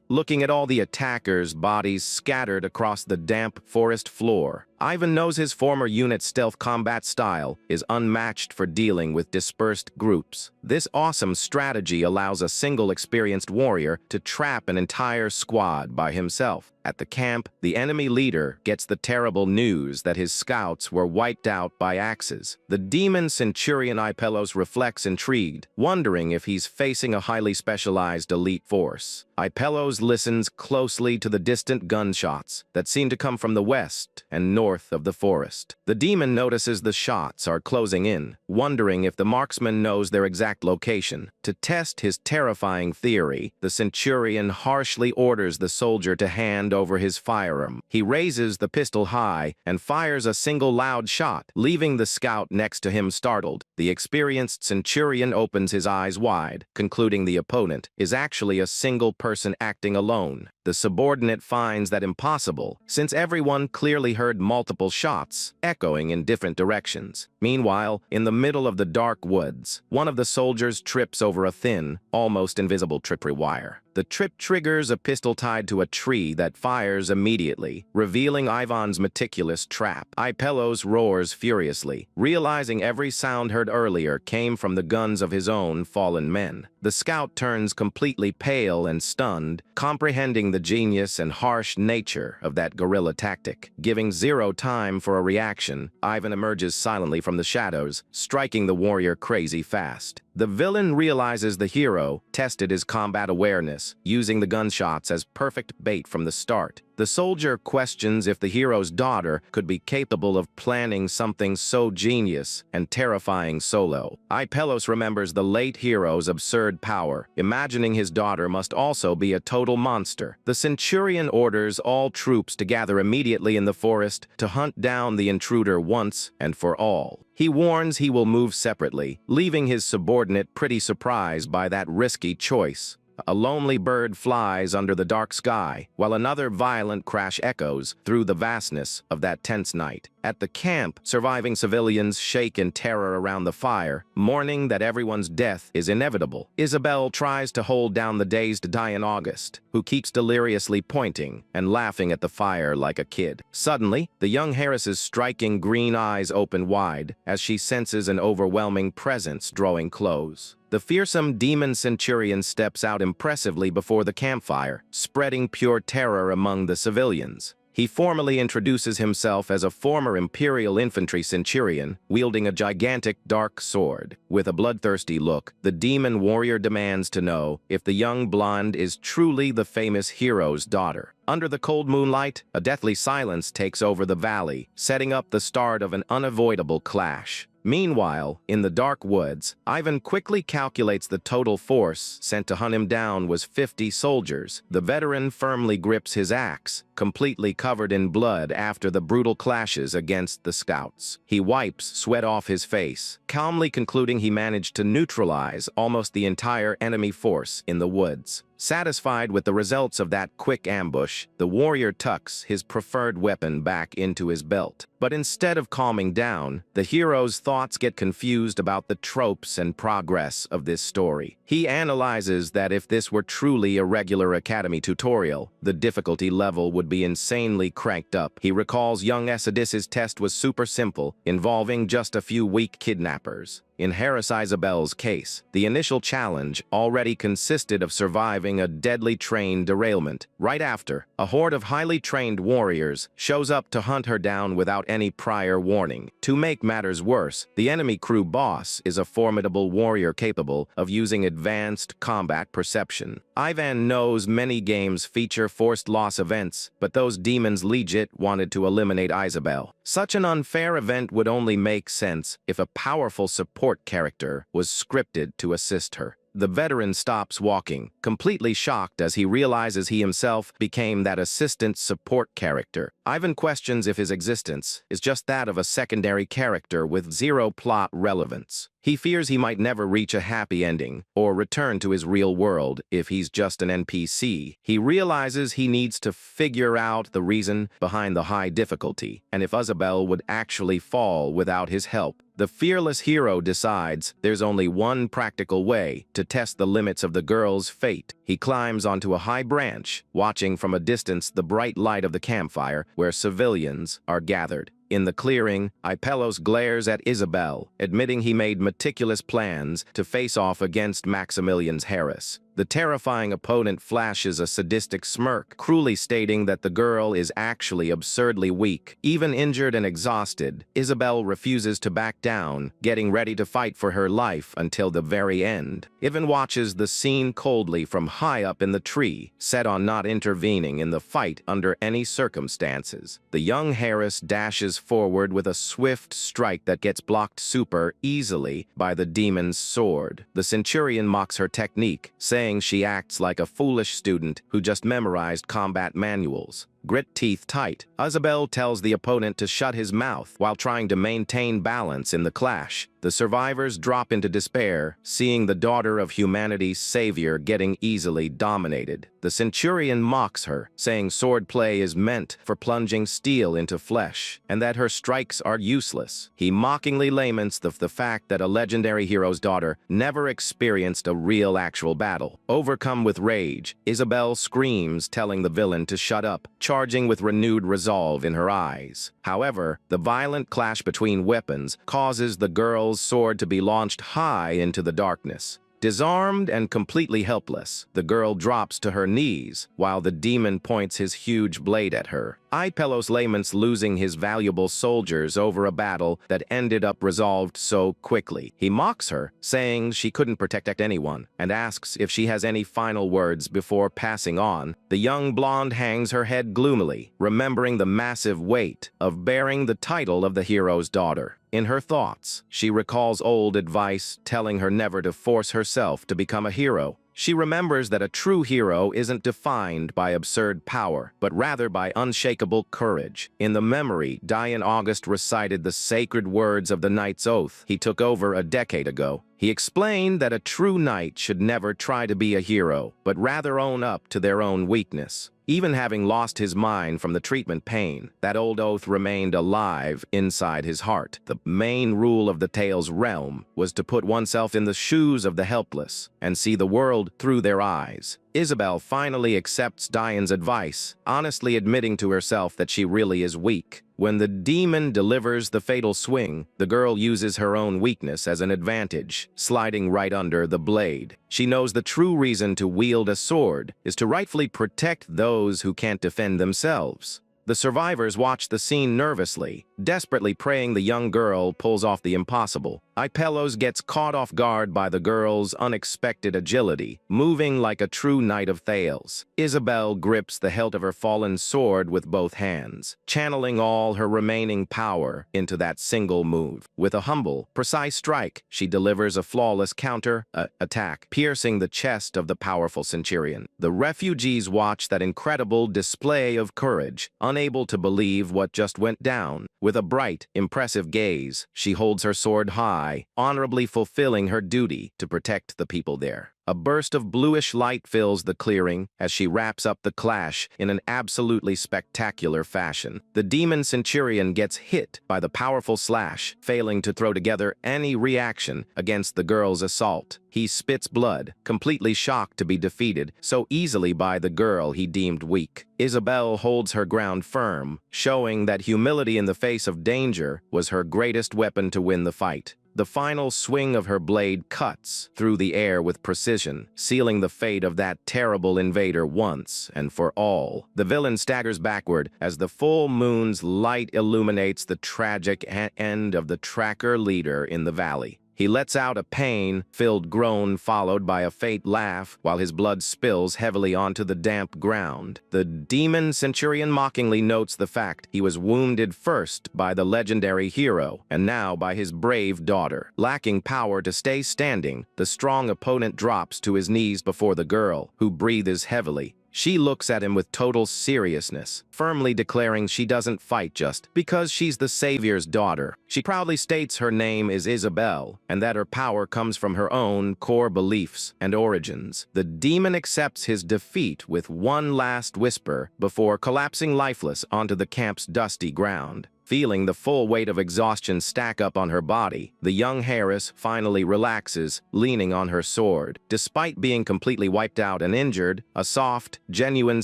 looking at all the attackers' bodies scattered across the damp forest floor. Ivan knows his former unit's stealth combat style is unmatched for dealing with dispersed groups. This awesome strategy allows a single experienced warrior to trap an entire squad by himself. At the camp, the enemy leader gets the terrible news that his scouts were wiped out by axes. The demon centurion Ipelos reflects intrigued, wondering if he's facing a highly specialized elite force. Ipelos listens closely to the distant gunshots that seem to come from the west and north of the forest. The demon notices the shots are closing in, wondering if the marksman knows their exact location. To test his terrifying theory, the centurion harshly orders the soldier to hand over his firearm. He raises the pistol high and fires a single loud shot, leaving the scout next to him startled. The experienced centurion opens his eyes wide, concluding the opponent is actually a single person acting alone. The subordinate finds that impossible, since everyone clearly heard multiple shots, echoing in different directions. Meanwhile, in the middle of the dark woods, one of the soldiers trips over a thin, almost invisible tripwire wire. The trip triggers a pistol tied to a tree that fires immediately, revealing Ivan's meticulous trap. Ipelos roars furiously, realizing every sound heard earlier came from the guns of his own fallen men. The scout turns completely pale and stunned, comprehending the genius and harsh nature of that guerrilla tactic. Giving zero time for a reaction, Ivan emerges silently from the shadows, striking the warrior crazy fast. The villain realizes the hero tested his combat awareness, using the gunshots as perfect bait from the start. The soldier questions if the hero's daughter could be capable of planning something so genius and terrifying solo. Ipelos remembers the late hero's absurd power, imagining his daughter must also be a total monster. The centurion orders all troops to gather immediately in the forest to hunt down the intruder once and for all. He warns he will move separately, leaving his subordinate pretty surprised by that risky choice. A lonely bird flies under the dark sky, while another violent crash echoes through the vastness of that tense night. At the camp, surviving civilians shake in terror around the fire, mourning that everyone's death is inevitable. Isabel tries to hold down the dazed Diane August, who keeps deliriously pointing and laughing at the fire like a kid. Suddenly, the young Harris's striking green eyes open wide as she senses an overwhelming presence drawing close. The fearsome demon centurion steps out impressively before the campfire, spreading pure terror among the civilians. He formally introduces himself as a former Imperial infantry centurion, wielding a gigantic dark sword. With a bloodthirsty look, the demon warrior demands to know if the young blonde is truly the famous hero's daughter. Under the cold moonlight, a deathly silence takes over the valley, setting up the start of an unavoidable clash. Meanwhile, in the dark woods, Ivan quickly calculates the total force sent to hunt him down was 50 soldiers. The veteran firmly grips his axe, completely covered in blood after the brutal clashes against the scouts. He wipes sweat off his face, calmly concluding he managed to neutralize almost the entire enemy force in the woods. Satisfied with the results of that quick ambush, the warrior tucks his preferred weapon back into his belt. But instead of calming down, the hero's thoughts get confused about the tropes and progress of this story. He analyzes that if this were truly a regular academy tutorial, the difficulty level would be insanely cranked up. He recalls young Esadis's test was super simple, involving just a few weak kidnappers. In Harris Isabel's case, the initial challenge already consisted of surviving a deadly train derailment. Right after, a horde of highly trained warriors shows up to hunt her down without any prior warning. To make matters worse, the enemy crew boss is a formidable warrior capable of using advanced combat perception. Ivan knows many games feature forced loss events, but those demons legit wanted to eliminate Isabel. Such an unfair event would only make sense if a powerful support character was scripted to assist her. The veteran stops walking, completely shocked as he realizes he himself became that assistant support character. Ivan questions if his existence is just that of a secondary character with zero plot relevance. He fears he might never reach a happy ending or return to his real world if he's just an NPC. He realizes he needs to figure out the reason behind the high difficulty and if Isabel would actually fall without his help. The fearless hero decides there's only one practical way to test the limits of the girl's fate. He climbs onto a high branch, watching from a distance the bright light of the campfire where civilians are gathered. In the clearing, Ipelos glares at Isabel, admitting he made meticulous plans to face off against Maximilian's Harris. The terrifying opponent flashes a sadistic smirk, cruelly stating that the girl is actually absurdly weak. Even injured and exhausted, Isabel refuses to back down, getting ready to fight for her life until the very end. Ivan watches the scene coldly from high up in the tree, set on not intervening in the fight under any circumstances. The young Harris dashes forward with a swift strike that gets blocked super easily by the demon's sword. The Centurion mocks her technique, saying she acts like a foolish student who just memorized combat manuals. Grit teeth tight, Isabel tells the opponent to shut his mouth while trying to maintain balance in the clash. The survivors drop into despair, seeing the daughter of humanity's savior getting easily dominated. The Centurion mocks her, saying swordplay is meant for plunging steel into flesh, and that her strikes are useless. He mockingly laments the fact that a legendary hero's daughter never experienced a real actual battle. Overcome with rage, Isabel screams, telling the villain to shut up, charging with renewed resolve in her eyes. However, the violent clash between weapons causes the girl's sword to be launched high into the darkness. Disarmed and completely helpless, the girl drops to her knees while the demon points his huge blade at her. Ipelos laments losing his valuable soldiers over a battle that ended up resolved so quickly. He mocks her, saying she couldn't protect anyone, and asks if she has any final words before passing on. The young blonde hangs her head gloomily, remembering the massive weight of bearing the title of the hero's daughter. In her thoughts, she recalls old advice telling her never to force herself to become a hero. She remembers that a true hero isn't defined by absurd power, but rather by unshakable courage. In the memory, Dian August recited the sacred words of the knight's oath he took over a decade ago. He explained that a true knight should never try to be a hero, but rather own up to their own weakness. Even having lost his mind from the treatment pain, that old oath remained alive inside his heart. The main rule of the tale's realm was to put oneself in the shoes of the helpless and see the world through their eyes. Isabel finally accepts Dian's advice, honestly admitting to herself that she really is weak. When the demon delivers the fatal swing, the girl uses her own weakness as an advantage, sliding right under the blade. She knows the true reason to wield a sword is to rightfully protect those who can't defend themselves. The survivors watch the scene nervously, desperately praying the young girl pulls off the impossible. Ipelos gets caught off guard by the girl's unexpected agility, moving like a true knight of Thales. Isabel grips the hilt of her fallen sword with both hands, channeling all her remaining power into that single move. With a humble, precise strike, she delivers a flawless counter-attack, piercing the chest of the powerful Centurion. The refugees watch that incredible display of courage, unable to believe what just went down. With a bright, impressive gaze, she holds her sword high, honorably fulfilling her duty to protect the people there. A burst of bluish light fills the clearing as she wraps up the clash in an absolutely spectacular fashion. The demon Centurion gets hit by the powerful slash, failing to throw together any reaction against the girl's assault. He spits blood, completely shocked to be defeated so easily by the girl he deemed weak. Isabel holds her ground firm, showing that humility in the face of danger was her greatest weapon to win the fight. The final swing of her blade cuts through the air with precision, sealing the fate of that terrible invader once and for all. The villain staggers backward as the full moon's light illuminates the tragic end of the tracker leader in the valley. He lets out a pain-filled groan followed by a faint laugh while his blood spills heavily onto the damp ground. The demon centurion mockingly notes the fact he was wounded first by the legendary hero and now by his brave daughter. Lacking power to stay standing, the strong opponent drops to his knees before the girl, who breathes heavily. She looks at him with total seriousness, firmly declaring she doesn't fight just because she's the savior's daughter. She proudly states her name is Isabel, and that her power comes from her own core beliefs and origins. The demon accepts his defeat with one last whisper before collapsing lifeless onto the camp's dusty ground. Feeling the full weight of exhaustion stack up on her body, the young heiress finally relaxes, leaning on her sword. Despite being completely wiped out and injured, a soft, genuine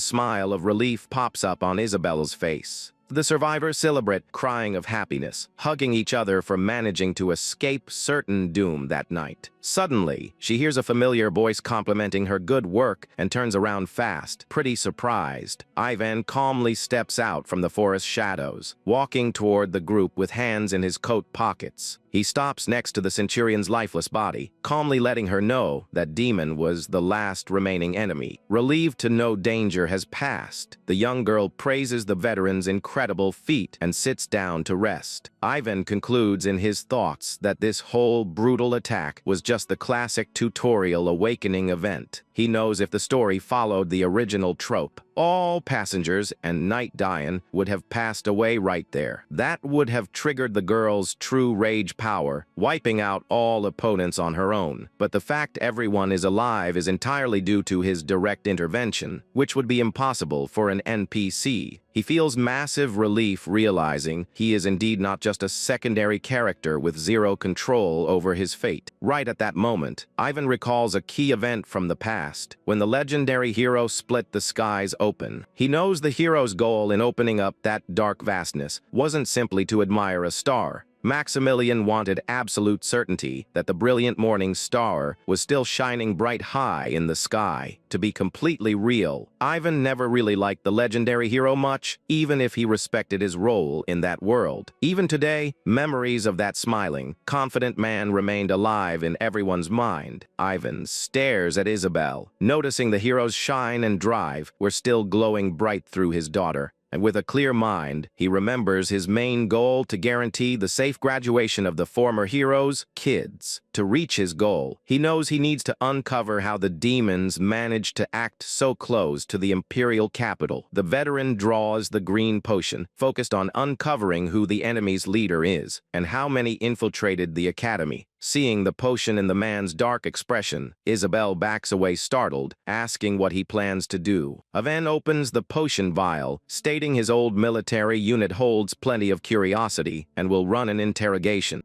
smile of relief pops up on Isabel's face. The survivors celebrate, crying of happiness, hugging each other for managing to escape certain doom that night. Suddenly, she hears a familiar voice complimenting her good work and turns around fast, pretty surprised. Ivan calmly steps out from the forest shadows, walking toward the group with hands in his coat pockets. He stops next to the centurion's lifeless body, calmly letting her know that Demon was the last remaining enemy. Relieved to know danger has passed, the young girl praises the veteran's incredible feat and sits down to rest. Ivan concludes in his thoughts that this whole brutal attack was just the classic tutorial awakening event. He knows if the story followed the original trope, all passengers and Knight Dian would have passed away right there. That would have triggered the girl's true rage power, wiping out all opponents on her own. But the fact everyone is alive is entirely due to his direct intervention, which would be impossible for an NPC. He feels massive relief realizing he is indeed not just a secondary character with zero control over his fate. Right at that moment, Ivan recalls a key event from the past, when the legendary hero split the skies open. He knows the hero's goal in opening up that dark vastness wasn't simply to admire a star. Maximilian wanted absolute certainty that the brilliant morning star was still shining bright high in the sky. To be completely real, Ivan never really liked the legendary hero much, even if he respected his role in that world. Even today, memories of that smiling, confident man remained alive in everyone's mind. Ivan stares at Isabel, noticing the hero's shine and drive were still glowing bright through his daughter. And with a clear mind, he remembers his main goal to guarantee the safe graduation of the former hero's kids. To reach his goal, he knows he needs to uncover how the demons managed to act so close to the imperial capital. The veteran draws the green potion, focused on uncovering who the enemy's leader is and how many infiltrated the academy. Seeing the potion in the man's dark expression, Isabel backs away startled, asking what he plans to do. Ivan opens the potion vial, stating his old military unit holds plenty of curiosity and will run an interrogation.